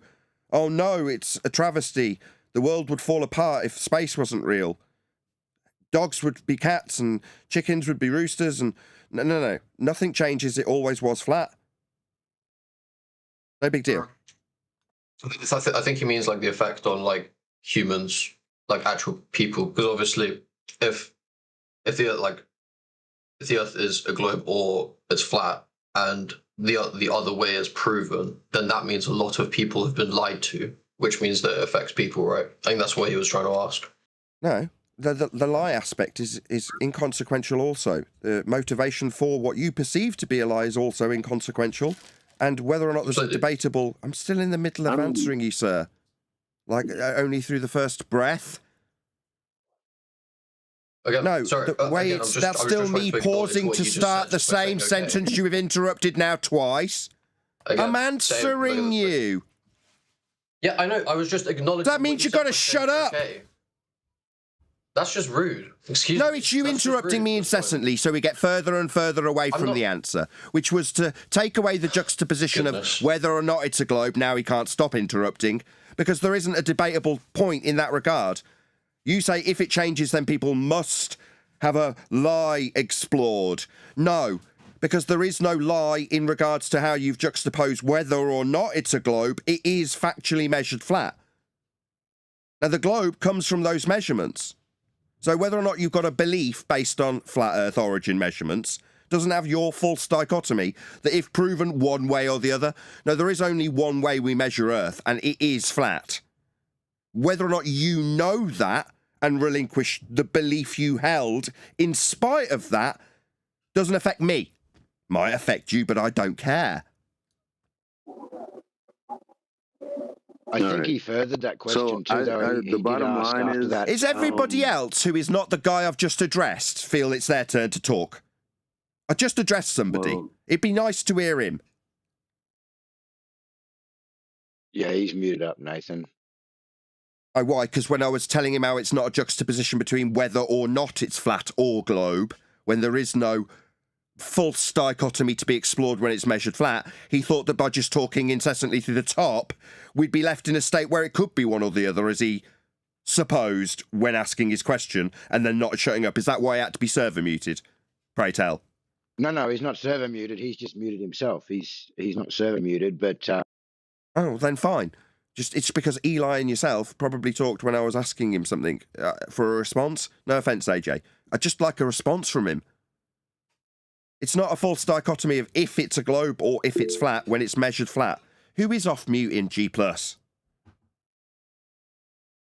oh no, it's a travesty, the world would fall apart if space wasn't real, dogs would be cats and chickens would be roosters, and no, nothing changes, it always was flat. No big deal. I think he means like the effect on like humans, like actual people, because obviously if the Earth is a globe or it's flat and the other way is proven, then that means a lot of people have been lied to, which means that it affects people, right? I think that's what he was trying to ask. No, the lie aspect is inconsequential also. The motivation for what you perceive to be a lie is also inconsequential. And whether or not there's a debatable... I'm still in the middle of answering you, sir. Like, only through the first breath. Again, no, sorry, the way that's still me pausing to start the same sentence you have interrupted now twice. Again, I'm answering you. Yeah, I know. I was just acknowledging... That means you've got to shut up. Okay. That's just rude. Excuse me. No, it's you interrupting me incessantly, so we get further and further away from the answer, which was to take away the juxtaposition of whether or not it's a globe. Now he can't stop interrupting, because there isn't a debatable point in that regard. You say if it changes, then people must have a lie explored. No, because there is no lie in regards to how you've juxtaposed whether or not it's a globe. It is factually measured flat. Now, the globe comes from those measurements. So whether or not you've got a belief based on flat Earth origin measurements doesn't have your false dichotomy that if proven one way or the other. No, there is only one way we measure Earth, and it is flat. Whether or not you know that and relinquish the belief you held in spite of that doesn't affect me. Might affect you, but I don't care. I All think right. he furthered that question So too, though. He the did bottom ask line after is, that. Is everybody else who is not the guy I've just addressed feel it's their turn to talk? I just addressed somebody. well, It'd be nice to hear him. Yeah, he's muted up, Nathan. Oh, why? Because when I was telling him how it's not a juxtaposition between whether or not it's flat or globe, when there is no false dichotomy to be explored when it's measured flat, he thought that by just talking incessantly through the top, we'd be left in a state where it could be one or the other, as he supposed when asking his question, and then not shutting up. Is that why I had to be server muted? Pray tell. No, he's not server muted. He's just muted himself. He's not server muted, but Oh, then fine. It's because Eli and yourself probably talked when I was asking him something for a response. No offence, AJ. I'd just like a response from him. It's not a false dichotomy of if it's a globe or if it's flat when it's measured flat. Who is off mute in G+?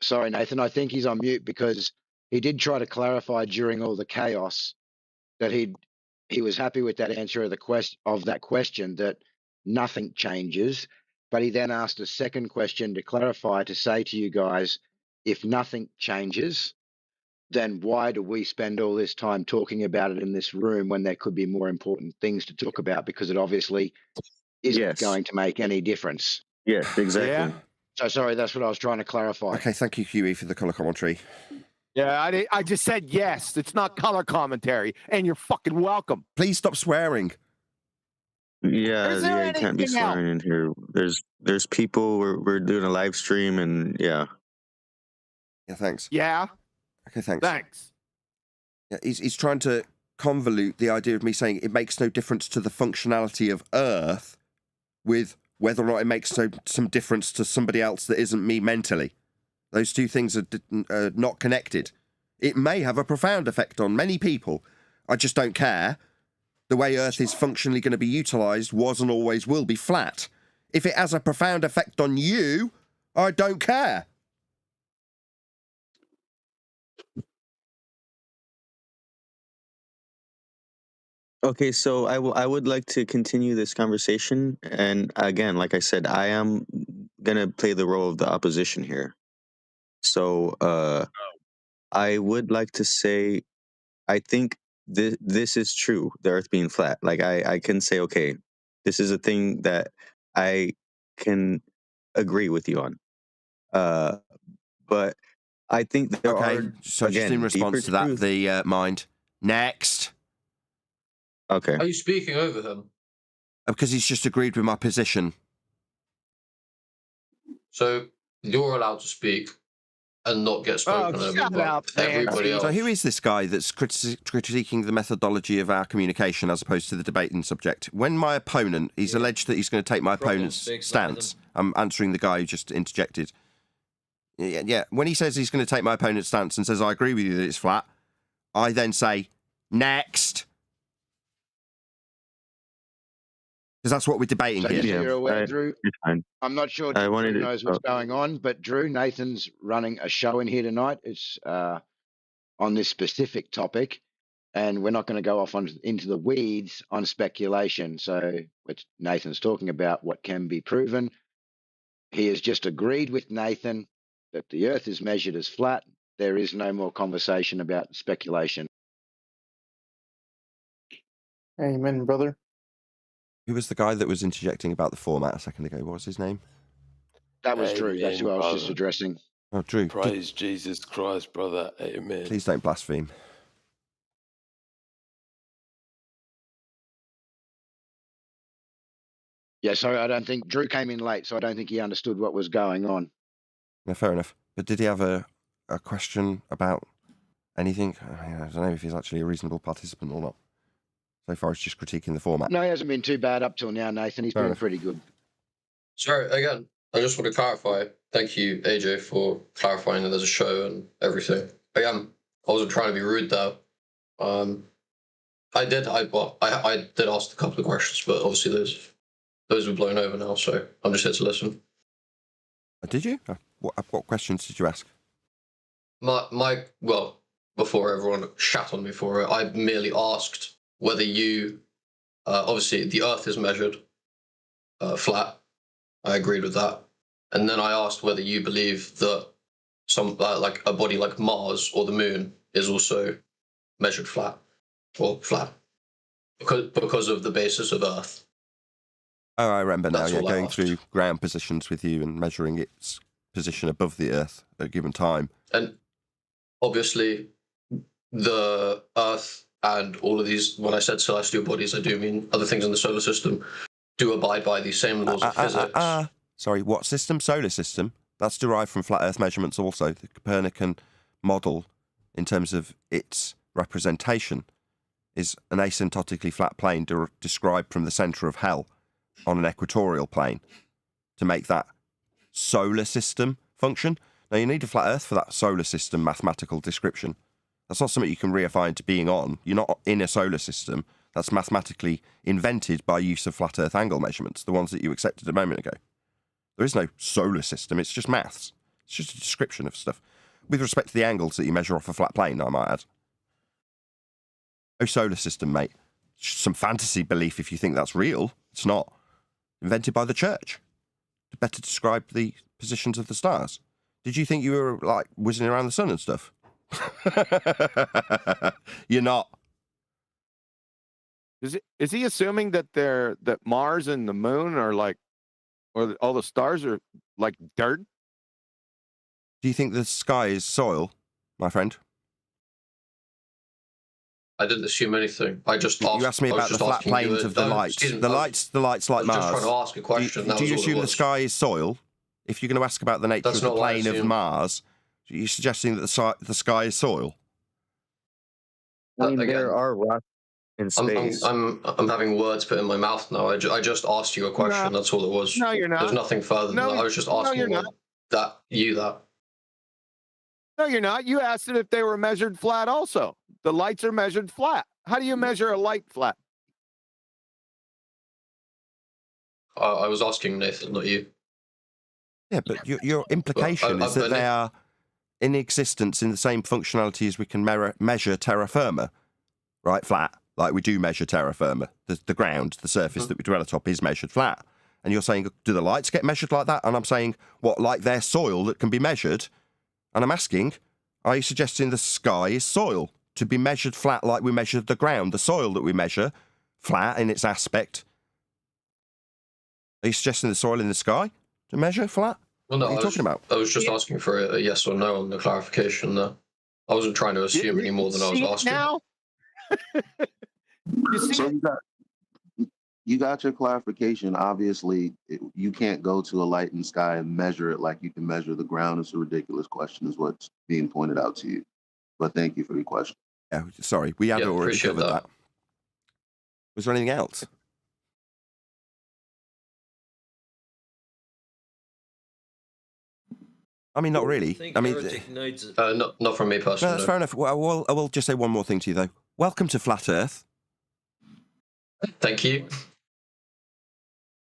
sorry, Nathan. I think he's on mute because he did try to clarify during all the chaos that he was happy with that answer of that question that nothing changes. But he then asked a second question to clarify, to say to you guys, if nothing changes, then why do we spend all this time talking about it in this room when there could be more important things to talk about? Because it obviously isn't Yes. going to make any difference. Yes, exactly. Yeah. So sorry, that's what I was trying to clarify. Okay, thank you, Huey, for the colour commentary. Yeah, I just said yes. It's not color commentary, and you're fucking welcome. Please stop swearing. Yeah, Is there you can't be anything else? swearing in here. There's people. We're doing a live stream, and yeah. Yeah, thanks. Yeah, Okay, thanks. thanks. Yeah, he's trying to convolute the idea of me saying it makes no difference to the functionality of Earth with whether or not it makes some difference to somebody else that isn't me mentally. Those two things are not connected. It may have a profound effect on many people. I just don't care. The way Earth is functionally going to be utilised was and always will be flat. If it has a profound effect on you, I don't care. Okay, so I would like to continue this conversation, and again, like I said, I am gonna play the role of the opposition here. So I would like to say, I think this is true, the Earth being flat. Like I can say, okay, this is a thing that I can agree with you on. But I think there Okay, are, so just again, in response deeper to that, truth. the mind. Next. Okay. Are you speaking over him? Because he's just agreed with my position. So you're allowed to speak and not get spoken over shut by up, everybody Nancy. else. So who is this guy that's critiquing the methodology of our communication as opposed to the debating subject? When my opponent, he's alleged that he's going to take my opponent's big, stance. I'm answering the guy who just interjected. Yeah. When he says he's going to take my opponent's stance and says, I agree with you that it's flat, I then say, next. Because that's what we're debating So here. just so Yeah, you're aware, I- Drew, It's fine. I'm not sure I Drew wanted to- knows what's going on, but Drew, Nathan's running a show in here tonight. It's on this specific topic, and we're not going to go off into the weeds on speculation. So, which Nathan's talking about, what can be proven. He has just agreed with Nathan that the Earth is measured as flat. There is no more conversation about speculation. Amen, brother. Who was the guy that was interjecting about the format a second ago? What was his name? That was Drew. That's who I was just brother. addressing. Oh, Drew. Praise Jesus Christ, brother. Amen. Please don't blaspheme. Yeah, sorry, I don't think Drew came in late, so I don't think he understood what was going on. No, fair enough. But did he have a question about anything? I don't know if he's actually a reasonable participant or not. So far, it's just critiquing the format. No, he hasn't been too bad up till now, Nathan. He's Fair been enough. pretty good. Sorry, again, I just want to clarify. Thank you, AJ, for clarifying that there's a show and everything. Again, I wasn't trying to be rude there. I did ask a couple of questions, but obviously those were blown over now, so I'm just here to listen. Did you? What questions did you ask? Well, before everyone shat on me for it, I merely asked whether you, obviously the Earth is measured flat. I agreed with that. And then I asked whether you believe that some like a body like Mars or the Moon is also measured flat or flat because of the basis of Earth. Oh, I remember now. That's Yeah, all I going asked. through ground positions with you and measuring its position above the Earth at a given time. And obviously, the Earth and all of these, when I said celestial bodies, I do mean other things in the solar system, do abide by these same laws of physics. Sorry, what system? Solar system? That's derived from flat Earth measurements also. The Copernican model, in terms of its representation, is an asymptotically flat plane described from the centre of hell on an equatorial plane to make that solar system function. Now, you need a flat Earth for that solar system mathematical description. That's not something you can reify into being on. You're not in a solar system. That's mathematically invented by use of flat Earth angle measurements, the ones that you accepted a moment ago. There is no solar system. It's just maths. It's just a description of stuff. With respect to the angles that you measure off a flat plane, I might add. No solar system, mate. It's just some fantasy belief if you think that's real. It's not. Invented by the church to better describe the positions of the stars. Did you think you were, like, whizzing around the sun and stuff? You're not. Is he assuming that that Mars and the Moon are like, or all the stars are like dirt? Do you think the sky is soil, my friend? I didn't assume anything. I just asked. You asked me about the flat planes of the light. The light's like Mars. I was just trying to ask a question. Do you assume the sky is soil? If you're going to ask about the nature of the plane of Mars, are you suggesting that the sky is soil? I mean, there are rocks in space. I'm having words put in my mouth now. I just asked you a question. That's all it was. No, you're not. There's nothing further than that. I was just asking that. No, you're not. You asked it if they were measured flat also. The lights are measured flat. How do you measure a light flat? I was asking Nathan, not you. Yeah, but your implication is that they are in existence in the same functionality as we can measure terra firma, right? Flat, like we do measure terra firma. The ground, the surface that we dwell atop is measured flat. And you're saying, do the lights get measured like that? And I'm saying, what, like they're soil that can be measured? And I'm asking, are you suggesting the sky is soil to be measured flat like we measure the ground, the soil that we measure flat in its aspect? Are you suggesting the soil in the sky to measure flat? Well, no, what are you talking about? I was just asking for a yes or no on the clarification there. I wasn't trying to assume any more than I was asking. Now? You see So you got your clarification. Obviously, you can't go to a light in the sky and measure it like you can measure the ground. It's a ridiculous question, is what's being pointed out to you. But thank you for your question. Yeah, sorry, we had already covered that. Was there anything else? I mean, not really. I mean, not from me personally. No, that's fair enough. Well, I will just say one more thing to you, though. Welcome to Flat Earth. Thank you.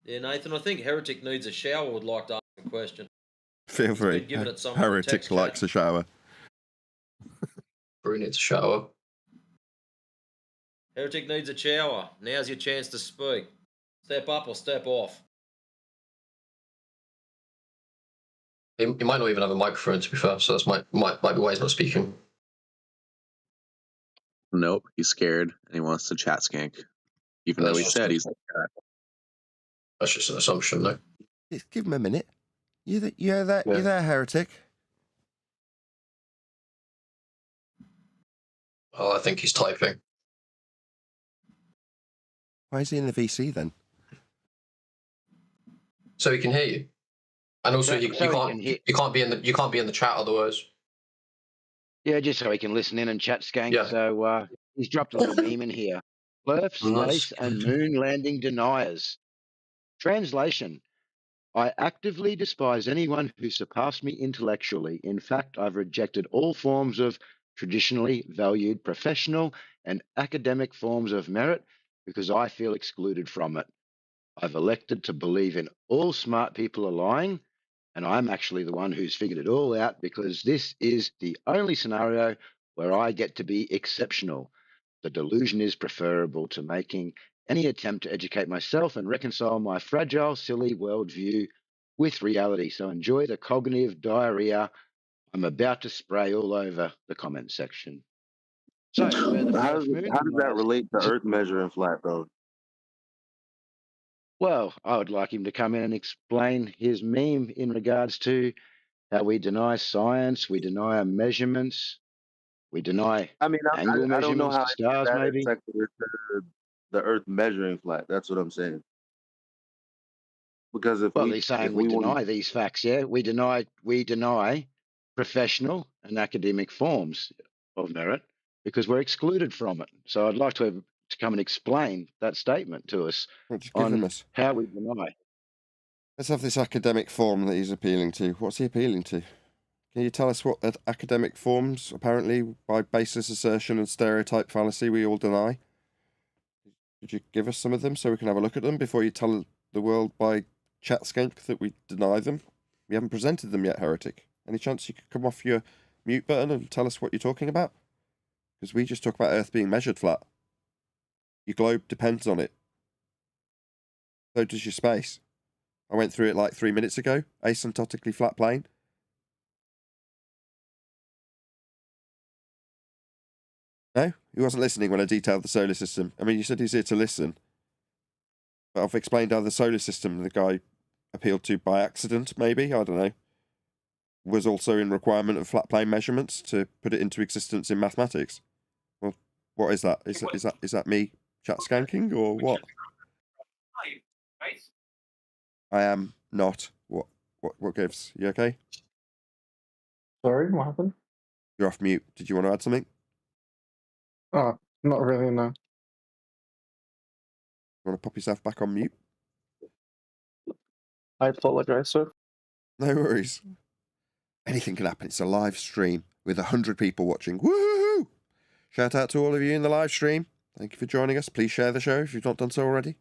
Yeah, Nathan, I think Heretic needs a shower. Would like to ask a question. Feel free. Heretic likes a shower. Brew needs a shower. Heretic needs a shower. Now's your chance to speak. Step up or step off. He might not even have a microphone, to be fair, so that's might be why he's not speaking. Nope, he's scared and he wants to chat skank. Even though he said he's like that. That's just an assumption, though. Give him a minute. You're there, Heretic. Oh, I think he's typing. Why is he in the VC then? So he can hear you, and also you can't be in the chat otherwise. Yeah, just so he can listen in and chat skank. Yeah. So he's dropped a little meme in here. Flurf, space, and moon landing deniers. Translation. I actively despise anyone who surpassed me intellectually. In fact, I've rejected all forms of traditionally valued professional and academic forms of merit because I feel excluded from it. I've elected to believe in all smart people are lying, and I'm actually the one who's figured it all out because this is the only scenario where I get to be exceptional. The delusion is preferable to making any attempt to educate myself and reconcile my fragile, silly worldview with reality. So enjoy the cognitive diarrhea I'm about to spray all over the comment section. So, where the How first moon how does that lies. relate to Earth measuring flat, though? Well, I would like him to come in and explain his meme in regards to how we deny science, we deny our measurements, we deny I mean, angle I don't know measurements how to any of stars, that is maybe. secular to the Earth measuring flat. That's what I'm saying. Because Well, he's saying if we we want, deny these facts, yeah. We deny professional and academic forms of merit because we're excluded from it. So I'd like to come and explain that statement to us Just give them on us. how we deny. Let's have this academic form that he's appealing to. What's he appealing to? Can you tell us what that academic forms, apparently, by baseless assertion and stereotype fallacy, we all deny? Could you give us some of them so we can have a look at them before you tell the world by chat skank that we deny them? We haven't presented them yet, heretic. Any chance you could come off your mute button and tell us what you're talking about? Because we just talk about Earth being measured flat. Your globe depends on it. So does your space. I went through it like 3 minutes ago. Asymptotically flat plane. No? He wasn't listening when I detailed the solar system. I mean, you said he's here to listen. But I've explained how the solar system the guy appealed to by accident, maybe, I don't know, was also in requirement of flat plane measurements to put it into existence in mathematics. Well, what is that? Is that me chat skanking or what? I am not. What gives? You okay? Sorry, what happened? You're off mute. Did you want to add something? Oh, not really, no. You want to pop yourself back on mute? I apologize, sir. No worries. Anything can happen. It's a live stream with 100 people watching. Woohoo! Shout out to all of you in the live stream. Thank you for joining us. Please share the show if you've not done so already.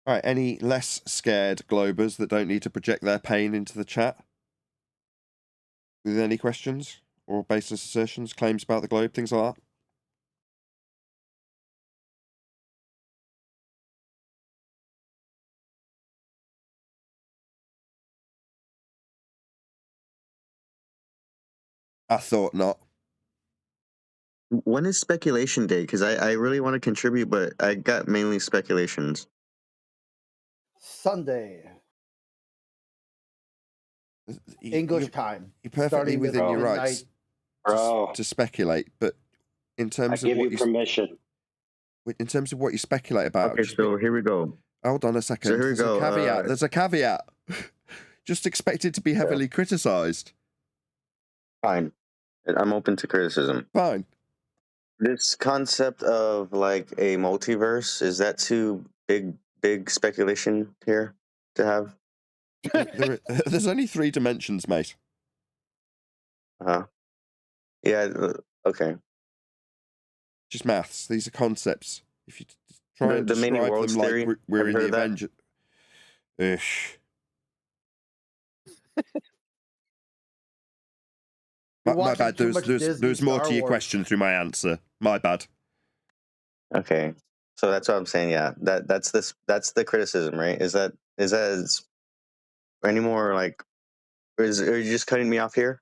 All right, any less scared globers that don't need to project their pain into the chat? With any questions or baseless assertions, claims about the globe, things like that? I thought not. When is speculation day? Because I really want to contribute, but I got mainly speculations. Sunday. English time. You're perfectly starting within at your midnight. rights Bro, to speculate, but in I terms of give what you permission. in terms of what you speculate about, Okay, so here we go. hold on a second. So here we There's go. a caveat. There's a caveat. Just expect it to be heavily criticised. Fine. I'm open to criticism. Fine. This concept of like a multiverse, is that too big speculation here to have? There's only 3 dimensions, mate. Yeah, okay. Just maths. These are concepts. If you try and The many describe worlds them like theory, we're I've in heard the of that. Avengers. Ish. You're My watching bad. too There much was Disney, more Star to your Wars. question through my answer. My bad. Okay. So that's what I'm saying, yeah. That's the criticism, right? Is that any more like are you just cutting me off here?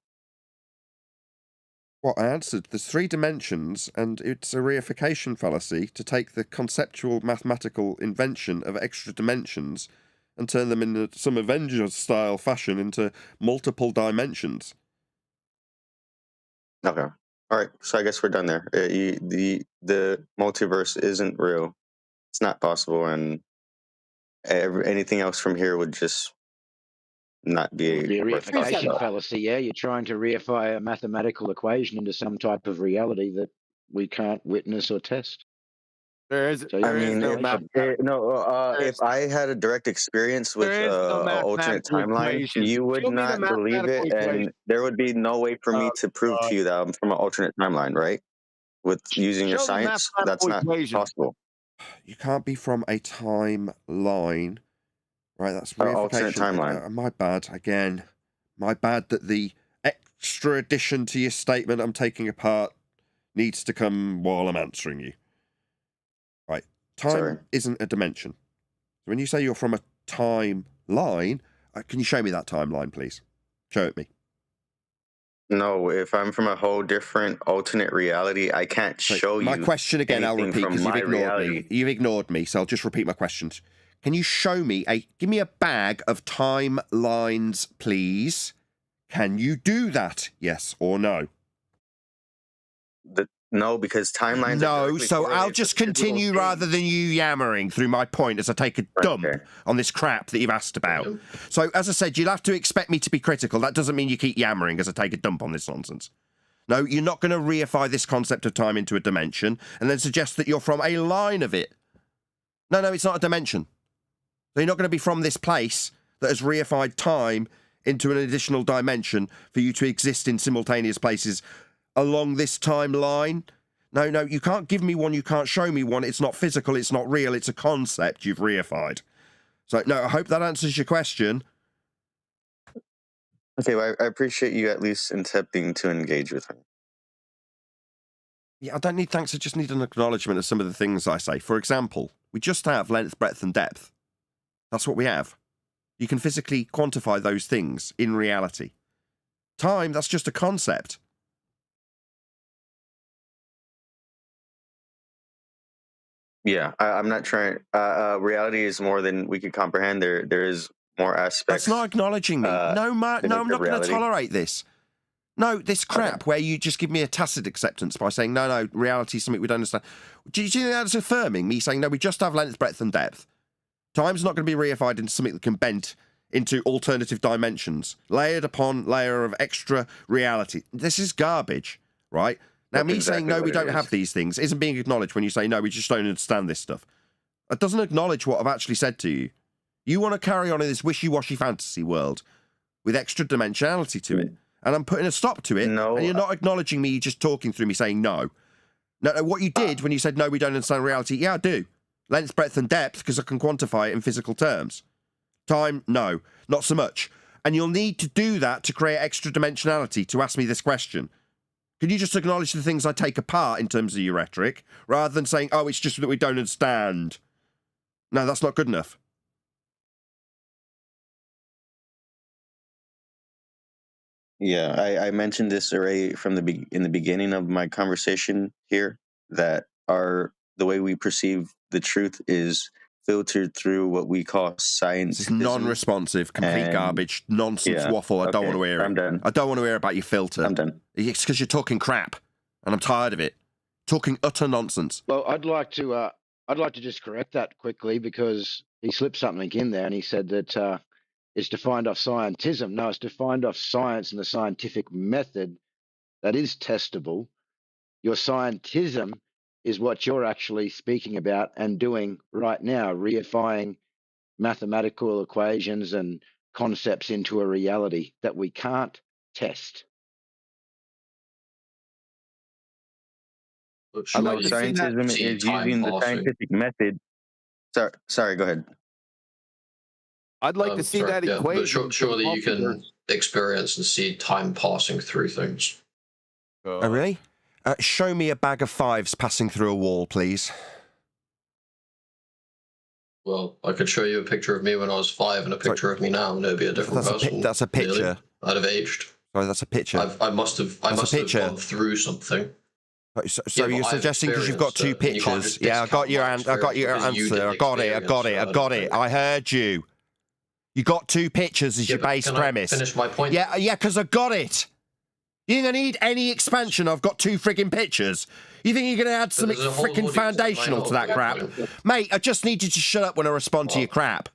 What I answered, there's 3 dimensions, and it's a reification fallacy to take the conceptual mathematical invention of extra dimensions and turn them in some Avengers-style fashion into multiple dimensions. Okay. All right. So I guess we're done there. The multiverse isn't real. It's not possible, and anything else from here would just not It would be be a worth talking reification about. fallacy, yeah. You're trying to reify a mathematical equation into some type of reality that we can't witness or test. There is, So I you're there is mean, no reification. mathematical. if I had a direct experience with There is no an alternate mathematical timeline, equation. you would Show me the not believe mathematical it, equation. and there would be no way for me to prove to you that I'm from an alternate timeline, right? With using your Show the science, that's mathematical not equation. possible. You can't be from a timeline, right? That's Alternate reification. timeline. My bad again. My bad that the extra addition to your statement I'm taking apart needs to come while I'm answering you. Right. Time isn't a dimension. When you say you're from a timeline, can you show me that timeline, please? Show it me. No, if I'm from a whole different alternate reality, I can't show you. My question again, I'll repeat because you've ignored me. You've ignored me, so I'll just repeat my questions. Can you show me give me a bag of timelines, please? Can you do that? Yes or no? No, because timelines. No, so I'll just continue rather than you yammering through my point as I take a dump on this crap that you've asked about. So, as I said, you'll have to expect me to be critical. That doesn't mean you keep yammering as I take a dump on this nonsense. No, you're not going to reify this concept of time into a dimension and then suggest that you're from a line of it. No, it's not a dimension. So you're not going to be from this place that has reified time into an additional dimension for you to exist in simultaneous places along this timeline. No, you can't give me one, you can't show me one. It's not physical, it's not real, it's a concept you've reified. So, no, I hope that answers your question. Okay, well, I appreciate you at least attempting to engage with me. Yeah, I don't need thanks, I just need an acknowledgement of some of the things I say. For example, we just have length, breadth, and depth. That's what we have. You can physically quantify those things in reality. Time, that's just a concept. Yeah, I'm not trying. Reality is more than we could comprehend. There is more aspects. That's not acknowledging me. No, I'm not going to tolerate this. No, this crap where you just give me a tacit acceptance by saying, no, reality is something we don't understand. Do you think that's affirming me saying, no, we just have length, breadth, and depth? Time's not going to be reified into something that can bend into alternative dimensions, layered upon layer of extra reality. This is garbage, right? Now, me saying, no, we don't have these things isn't being acknowledged when you say, no, we just don't understand this stuff. It doesn't acknowledge what I've actually said to you. You want to carry on in this wishy-washy fantasy world with extra dimensionality to it. And I'm putting a stop to it. No, and you're not acknowledging me, you're just talking through me saying no. No, what you did when you said, no, we don't understand reality, yeah, I do. Length, breadth, and depth, because I can quantify it in physical terms. Time, no, not so much. And you'll need to do that to create extra dimensionality to ask me this question. Can you just acknowledge the things I take apart in terms of your rhetoric, rather than saying, oh, it's just that we don't understand? No, that's not good enough. Yeah, I mentioned this already from in the beginning of my conversation here, that the way we perceive the truth is filtered through what we call science. This is non-responsive, complete garbage, nonsense waffle. I don't want to hear it. I'm done. I don't want to hear about your filter. I'm done. It's because you're talking crap, and I'm tired of it. Talking utter nonsense. Well, I'd like to just correct that quickly, because he slipped something in there, and he said that it's defined off scientism. No, it's defined off science and the scientific method that is testable. Your scientism is what you're actually speaking about and doing right now, reifying mathematical equations and concepts into a reality that we can't test. Scientism is using the scientific method. Sorry, go ahead. I'd like to see that equation. But surely you can experience and see time passing through things. Oh, really? Show me a bag of fives passing through a wall, please. Well, I could show you a picture of me when I was 5 and a picture of me now, and it'd be a different person. That's a picture. Really. I'd have aged. Sorry, that's a picture. I must have gone through something. So you're suggesting because you've got two pictures? Yeah, I got your answer. I got it. I heard you. You got two pictures as your base premise. Finish my point. Yeah, because I got it. You think I need any expansion? I've got two frigging pictures. You think you're going to add something freaking foundational to that crap? Mate, I just need you to shut up when I respond to your crap.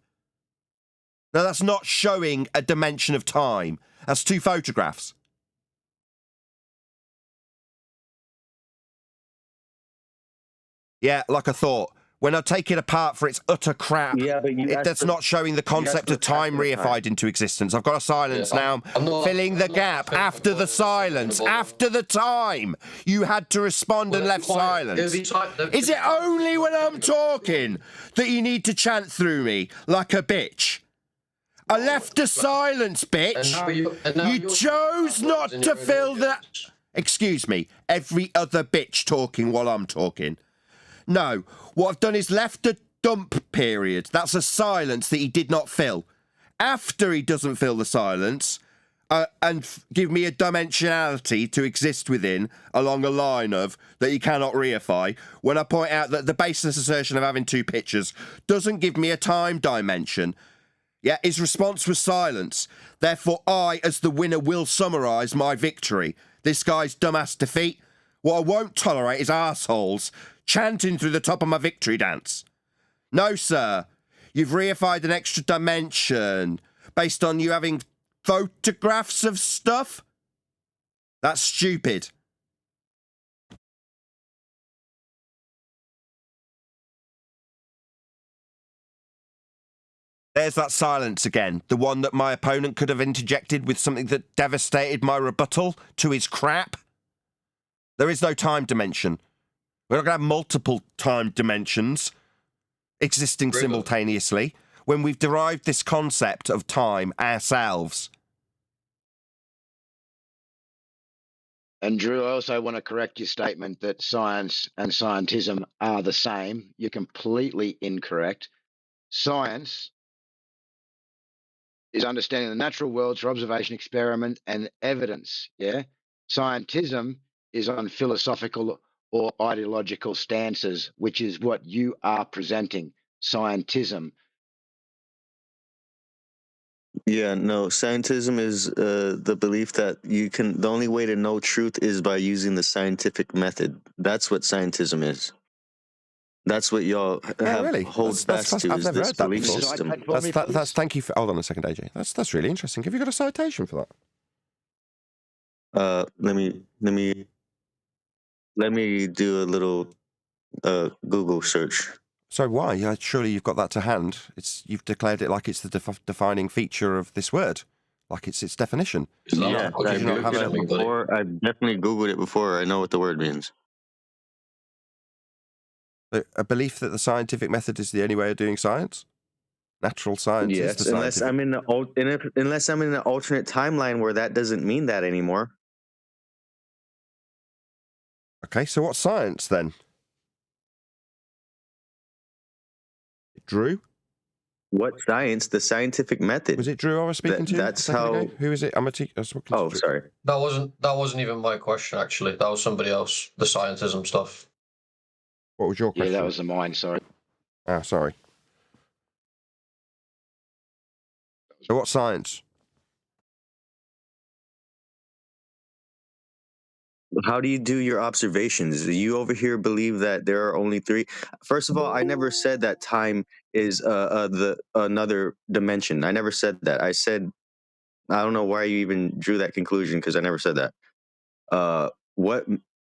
No, that's not showing a dimension of time. That's two photographs. Yeah, like I thought. When I take it apart for its utter crap, that's not showing the concept of time reified into existence. I've got a silence now. I'm filling the gap after the silence, after the time. You had to respond and left silence. Is it only when I'm talking that you need to chant through me like a bitch? I left the silence, bitch. You chose not to fill the... Excuse me, every other bitch talking while I'm talking. No. What I've done is left a dump period. That's a silence that he did not fill. After he doesn't fill the silence, give me a dimensionality to exist within along a line of that you cannot reify, when I point out that the baseless assertion of having two pictures doesn't give me a time dimension. Yeah, his response was silence. Therefore, I, as the winner, will summarise my victory. This guy's dumbass defeat. What I won't tolerate is arseholes chanting through the top of my victory dance. No, sir. You've reified an extra dimension based on you having photographs of stuff? That's stupid. There's that silence again, the one that my opponent could have interjected with something that devastated my rebuttal to his crap. There is no time dimension. We're not going to have multiple time dimensions existing simultaneously when we've derived this concept of time ourselves. And Drew, I also want to correct your statement that science and scientism are the same. You're completely incorrect. Science is understanding the natural world through observation, experiment, and evidence. Yeah. Scientism is on philosophical or ideological stances, which is what you are presenting. Scientism. Yeah, no, scientism is the belief that the only way to know truth is by using the scientific method. That's what scientism is. That's what y'all hold fast to, I've is never this heard that belief before. system. That's thank you for, hold on a second, AJ. That's really interesting. Have you got a citation for that? Let me do a little Google search. So why? Surely you've got that to hand. You've declared it like it's the defining feature of this word, like it's its definition. Yeah, I've definitely Googled it before. I know what the word means. A belief that the scientific method is the only way of doing science? Natural science is the unless scientific. unless I'm in an alternate timeline where that doesn't mean that anymore. Okay, so what's science then? Drew? What science? The scientific method. Was it Drew I was speaking to? That's how. Who is it? I'm Oh, sorry. That wasn't even my question, actually. That was somebody else. The scientism stuff. What was your question? Yeah, that was mine, sorry. Ah, sorry. So what's science? How do you do your observations? You over here believe that there are only three. First of all, I never said that time is another dimension. I never said that. I said, I don't know why you even drew that conclusion, because I never said that. What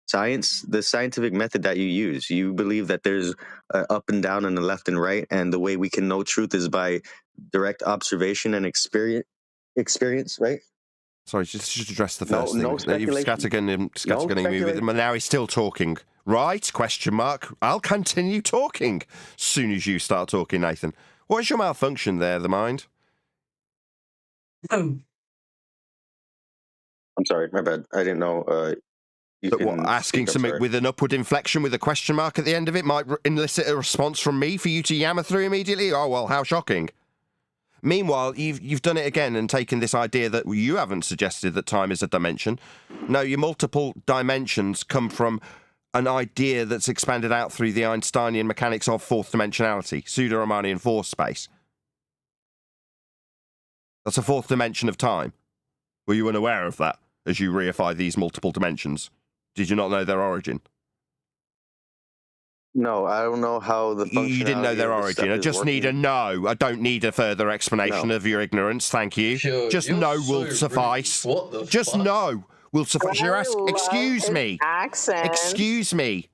science? The scientific method that you use. You believe that there's up and down and the left and right, and the way we can know truth is by direct observation and experience, right? Sorry, just address the first thing. No You've speculation. scattergunning me with him, and now he's still talking. Right? Question mark. I'll continue talking as soon as you start talking, Nathan. What is your malfunction there, the mind? I'm sorry, my bad. I didn't know. Asking something with an upward inflection with a question mark at the end of it might elicit a response from me for you to yammer through immediately? Oh, well, how shocking. Meanwhile, you've done it again and taken this idea that you haven't suggested that time is a dimension. No, your multiple dimensions come from an idea that's expanded out through the Einsteinian mechanics of fourth dimensionality, pseudo-Riemannian force space. That's a fourth dimension of time. Were you unaware of that as you reify these multiple dimensions? Did you not know their origin? No, I don't know how the You didn't know their origin. I just need a no. I don't need a further explanation of your ignorance. Thank you. Just no will suffice. What the Just fuck? no will suffice. Excuse me. Accent. Excuse me.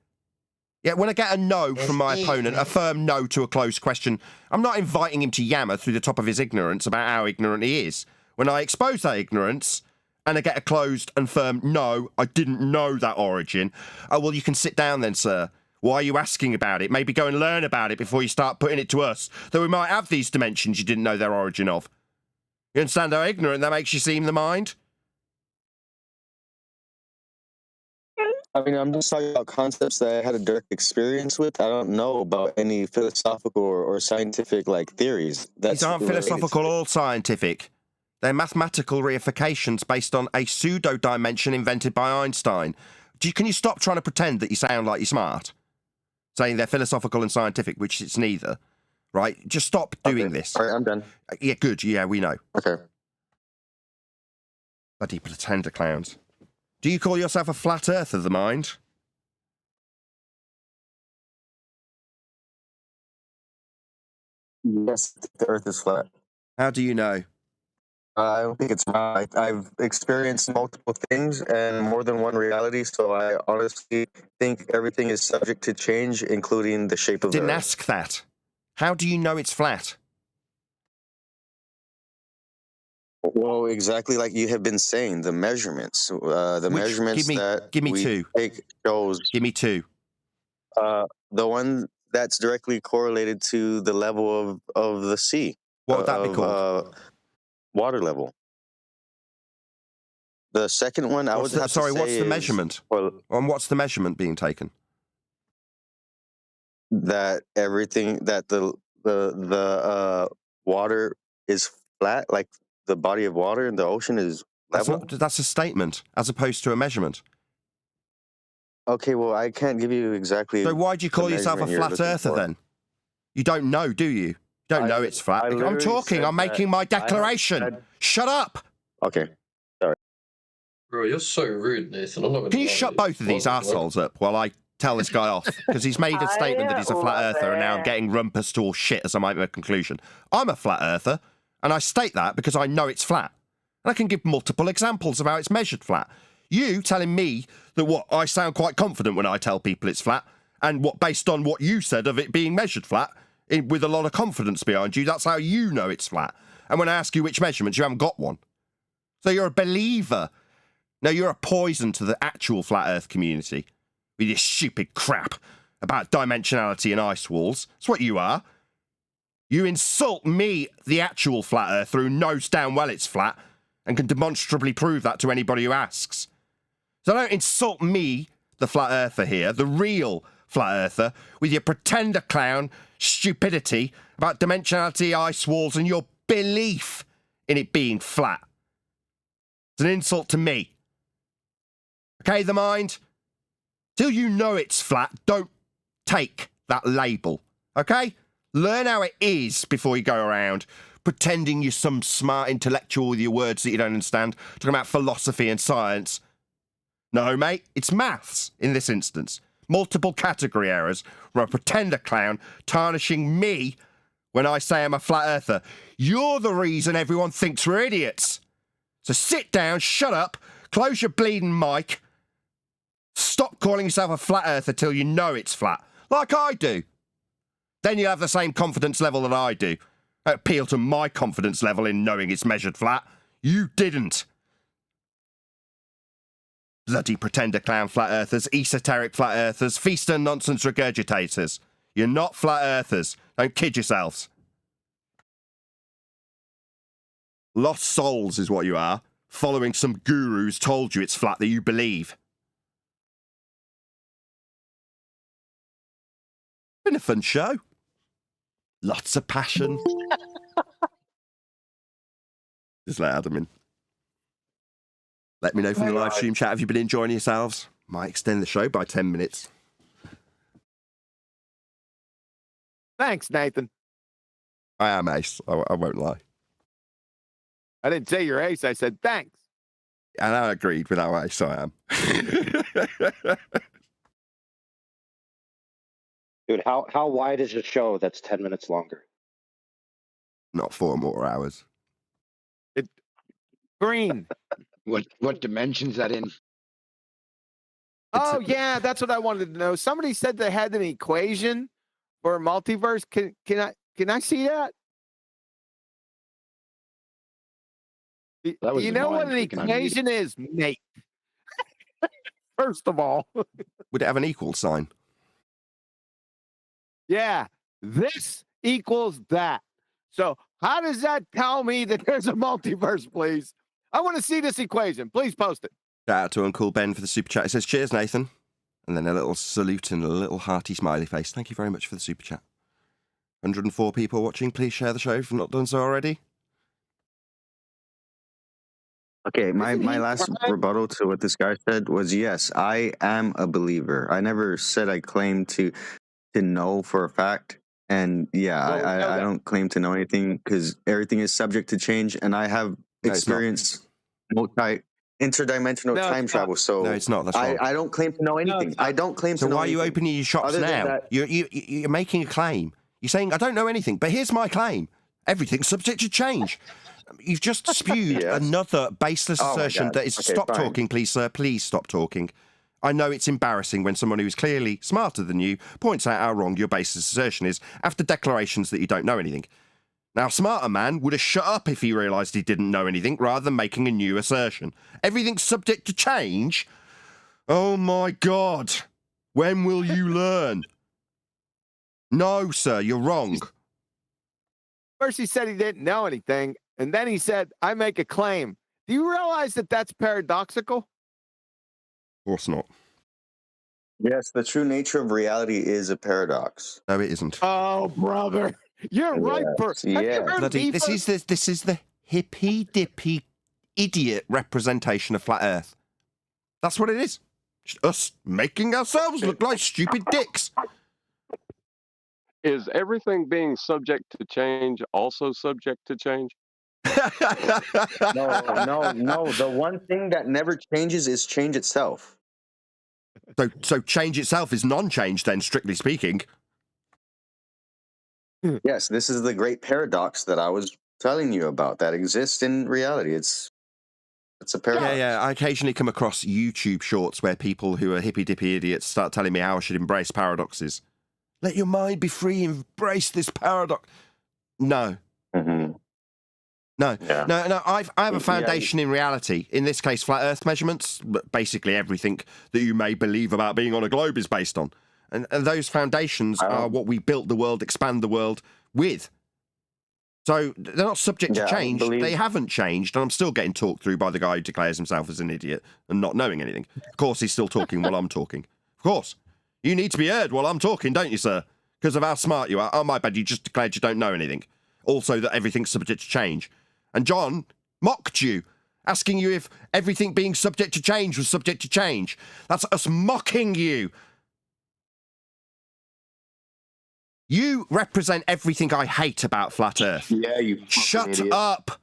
Yeah, when I get a no from my opponent, a firm no to a closed question, I'm not inviting him to yammer through the top of his ignorance about how ignorant he is. When I expose that ignorance and I get a closed and firm no, I didn't know that origin. Oh, well, you can sit down then, sir. Why are you asking about it? Maybe go and learn about it before you start putting it to us. Though we might have these dimensions you didn't know their origin of. You understand how ignorant that makes you seem, the mind? I mean, I'm just talking about concepts that I had a direct experience with. I don't know about any philosophical or scientific like theories. These aren't philosophical or scientific. They're mathematical reifications based on a pseudo-dimension invented by Einstein. Can you stop trying to pretend that you sound like you're smart? Saying they're philosophical and scientific, which it's neither. Right? Just stop doing this. All right, I'm done. Yeah, good. Yeah, we know. Okay. Bloody pretender clowns. Do you call yourself a flat earther, the mind? Yes, the Earth is flat. How do you know? I don't think it's right. I've experienced multiple things and more than one reality, so I honestly think everything is subject to change, including the shape of the Didn't Earth. ask that. How do you know it's flat? Well, exactly like you have been saying, the measurements. The measurements give me we two. take shows. Give me two. The one that's directly correlated to the level of the sea. What would that be called? Water level. The second one, I would have to say what's the is, measurement? Well, and what's the measurement being taken? That everything that the water is flat, like the body of water in the ocean is level. That's a statement as opposed to a measurement. Okay, well, I can't give you exactly. So why do you call yourself a flat earther then? You don't know, do you? You don't know it's flat. I'm talking. I'm making my declaration. Shut up. Okay. Sorry. Bro, you're so rude, Nathan. I'm not Can you shut both of these assholes up while I tell this guy off? Because he's made a statement that he's a flat earther, and now I'm getting rumpus to all shit as I make my conclusion. I'm a flat earther, and I state that because I know it's flat. And I can give multiple examples of how it's measured flat. You telling me that I sound quite confident when I tell people it's flat, and based on what you said of it being measured flat, with a lot of confidence behind you, that's how you know it's flat. And when I ask you which measurements, you haven't got one. So you're a believer. No, you're a poison to the actual flat earth community with your stupid crap about dimensionality and ice walls. That's what you are. You insult me, the actual flat earther, who knows damn well it's flat and can demonstrably prove that to anybody who asks. So don't insult me, the flat earther here, the real flat earther, with your pretender clown stupidity about dimensionality, ice walls, and your belief in it being flat. It's an insult to me. Okay, the mind? Till you know it's flat, don't take that label. Okay? Learn how it is before you go around pretending you're some smart intellectual with your words that you don't understand, talking about philosophy and science. No, mate, it's maths in this instance. Multiple category errors from a pretender clown tarnishing me when I say I'm a flat earther. You're the reason everyone thinks we're idiots. So sit down, shut up, close your bleeding mic, stop calling yourself a flat earther till you know it's flat, like I do. Then you'll have the same confidence level that I do. Appeal to my confidence level in knowing it's measured flat. You didn't. Bloody pretender clown flat earthers, esoteric flat earthers, feast and nonsense regurgitators. You're not flat earthers. Don't kid yourselves. Lost souls is what you are, following some gurus told you it's flat that you believe. Been a fun show. Lots of passion. Just let Adam in. Let me know from the live stream chat if you've been enjoying yourselves. Might extend the show by 10 minutes. Thanks, Nathan. I am ace. I won't lie. I didn't say you're ace. I said thanks. And I agreed with how ace I am. Dude, how wide is a show that's 10 minutes longer? Not 4 more hours. Green. What dimension's that in? Oh, yeah, that's what I wanted to know. Somebody said they had an equation for a multiverse. Can I see that? That was You the know what mind an freaking on me. equation is, Nate? First of all. Would it have an equal sign? Yeah, this equals that. So how does that tell me that there's a multiverse, please? I want to see this equation. Please post it. Shout out to Uncle Ben for the super chat. He says, cheers, Nathan. And then a little salute and a little hearty smiley face. Thank you very much for the super chat. 104 people watching. Please share the show if you've not done so already. Okay, my last rebuttal to what this guy said was, yes, I am a believer. I never said I claim to know for a fact. And yeah, Well, I don't claim to know anything because everything is subject to change, and I have experienced interdimensional time travel. So no, it's not. That's wrong. I don't claim to know anything. I don't claim So to know why are anything. you opening your shops Other than now? that- You're making a claim. You're saying, I don't know anything, but here's my claim. Everything's subject to change. You've just spewed another baseless Oh my assertion God. that is, Okay, stop fine. talking, please, sir. Please stop talking. I know it's embarrassing when someone who is clearly smarter than you points out how wrong your baseless assertion is after declarations that you don't know anything. Now, a smarter man would have shut up if he realised he didn't know anything rather than making a new assertion. Everything's subject to change? Oh my God. When will you learn? No, sir, you're wrong. First he said he didn't know anything, and then he said, I make a claim. Do you realize that that's paradoxical? Of course not. Yes, the true nature of reality is a paradox. No, it isn't. Oh, brother. You're right, Bert. Have you heard of Bloody, this Beaver? is the hippy-dippy idiot representation of flat Earth. That's what it is. Just us making ourselves look like stupid dicks. Is everything being subject to change also subject to change? No. The one thing that never changes is change itself. So change itself is non-change then, strictly speaking. Yes, this is the great paradox that I was telling you about that exists in reality. It's a paradox. Yeah. I occasionally come across YouTube shorts where people who are hippy-dippy idiots start telling me how I should embrace paradoxes. Let your mind be free, embrace this paradox. No. Mm-hmm. No, Yeah. no. I have a foundation in reality. In this case, flat Earth measurements. But basically, everything that you may believe about being on a globe is based on, and those foundations are what we built the world, expand the world with. So they're not subject to change. They haven't changed, and I'm still getting talked through by the guy who declares himself as an idiot and not knowing anything. Of course, he's still talking while I'm talking. Of course, you need to be heard while I'm talking, don't you, sir? Because of how smart you are. Oh, my bad. You just declared you don't know anything. Also, that everything's subject to change. And John mocked you, asking you if everything being subject to change was subject to change. That's us mocking you. You represent everything I hate about flat Earth. Yeah, you Shut idiot. up.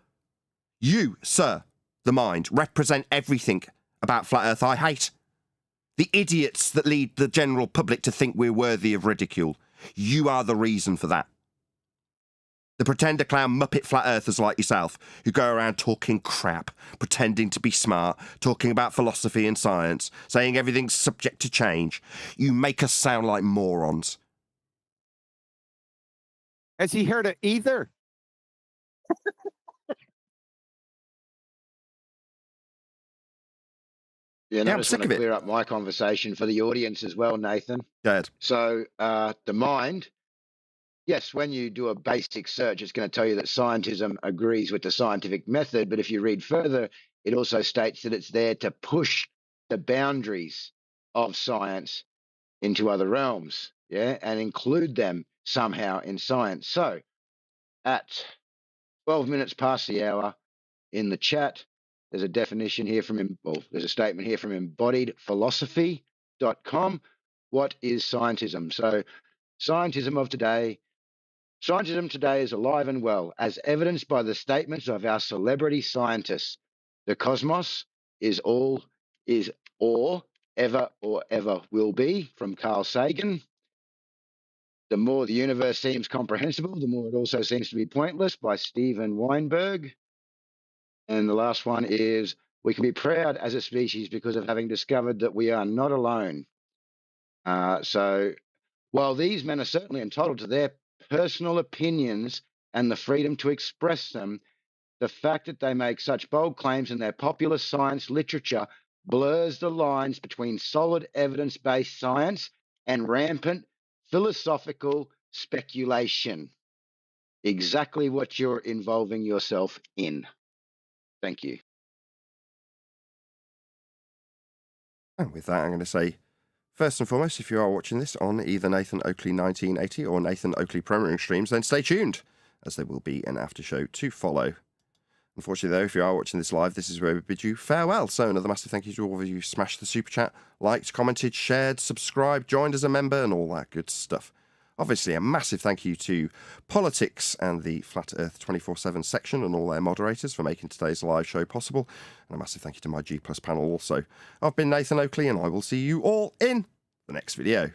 You, sir, the mind, represent everything about flat Earth I hate. The idiots that lead the general public to think we're worthy of ridicule. You are the reason for that. The pretender clown Muppet flat earthers like yourself, who go around talking crap, pretending to be smart, talking about philosophy and science, saying everything's subject to change. You make us sound like morons. Has he heard of either? Yeah, Yeah, I I'm just sick want of to it. clear up my conversation for the audience as well, Nathan. Good. So the mind, yes, when you do a basic search, it's going to tell you that scientism agrees with the scientific method. But if you read further, it also states that it's there to push the boundaries of science into other realms, yeah, and include them somehow in science. So at 12 minutes past the hour in the chat, there's a definition here there's a statement here from embodiedphilosophy.com. What is scientism? So scientism today is alive and well, as evidenced by the statements of our celebrity scientists. The cosmos is or ever will be, from Carl Sagan. The more the universe seems comprehensible, the more it also seems to be pointless, by Steven Weinberg. And the last one is, we can be proud as a species because of having discovered that we are not alone. So while these men are certainly entitled to their personal opinions and the freedom to express them, the fact that they make such bold claims in their popular science literature blurs the lines between solid evidence-based science and rampant philosophical speculation. Exactly what you're involving yourself in. Thank you. And with that, I'm going to say, First and foremost, if you are watching this on either Nathan Oakley 1980 or Nathan Oakley premiering streams, then stay tuned, as there will be an after show to follow. Unfortunately, though, if you are watching this live, this is where we bid you farewell. So another massive thank you to all of you who smashed the super chat, liked, commented, shared, subscribed, joined as a member, and all that good stuff. Obviously, a massive thank you to Politics and the Flat Earth 24/7 section and all their moderators for making today's live show possible. And a massive thank you to my G Plus panel also. I've been Nathan Oakley, and I will see you all in the next video.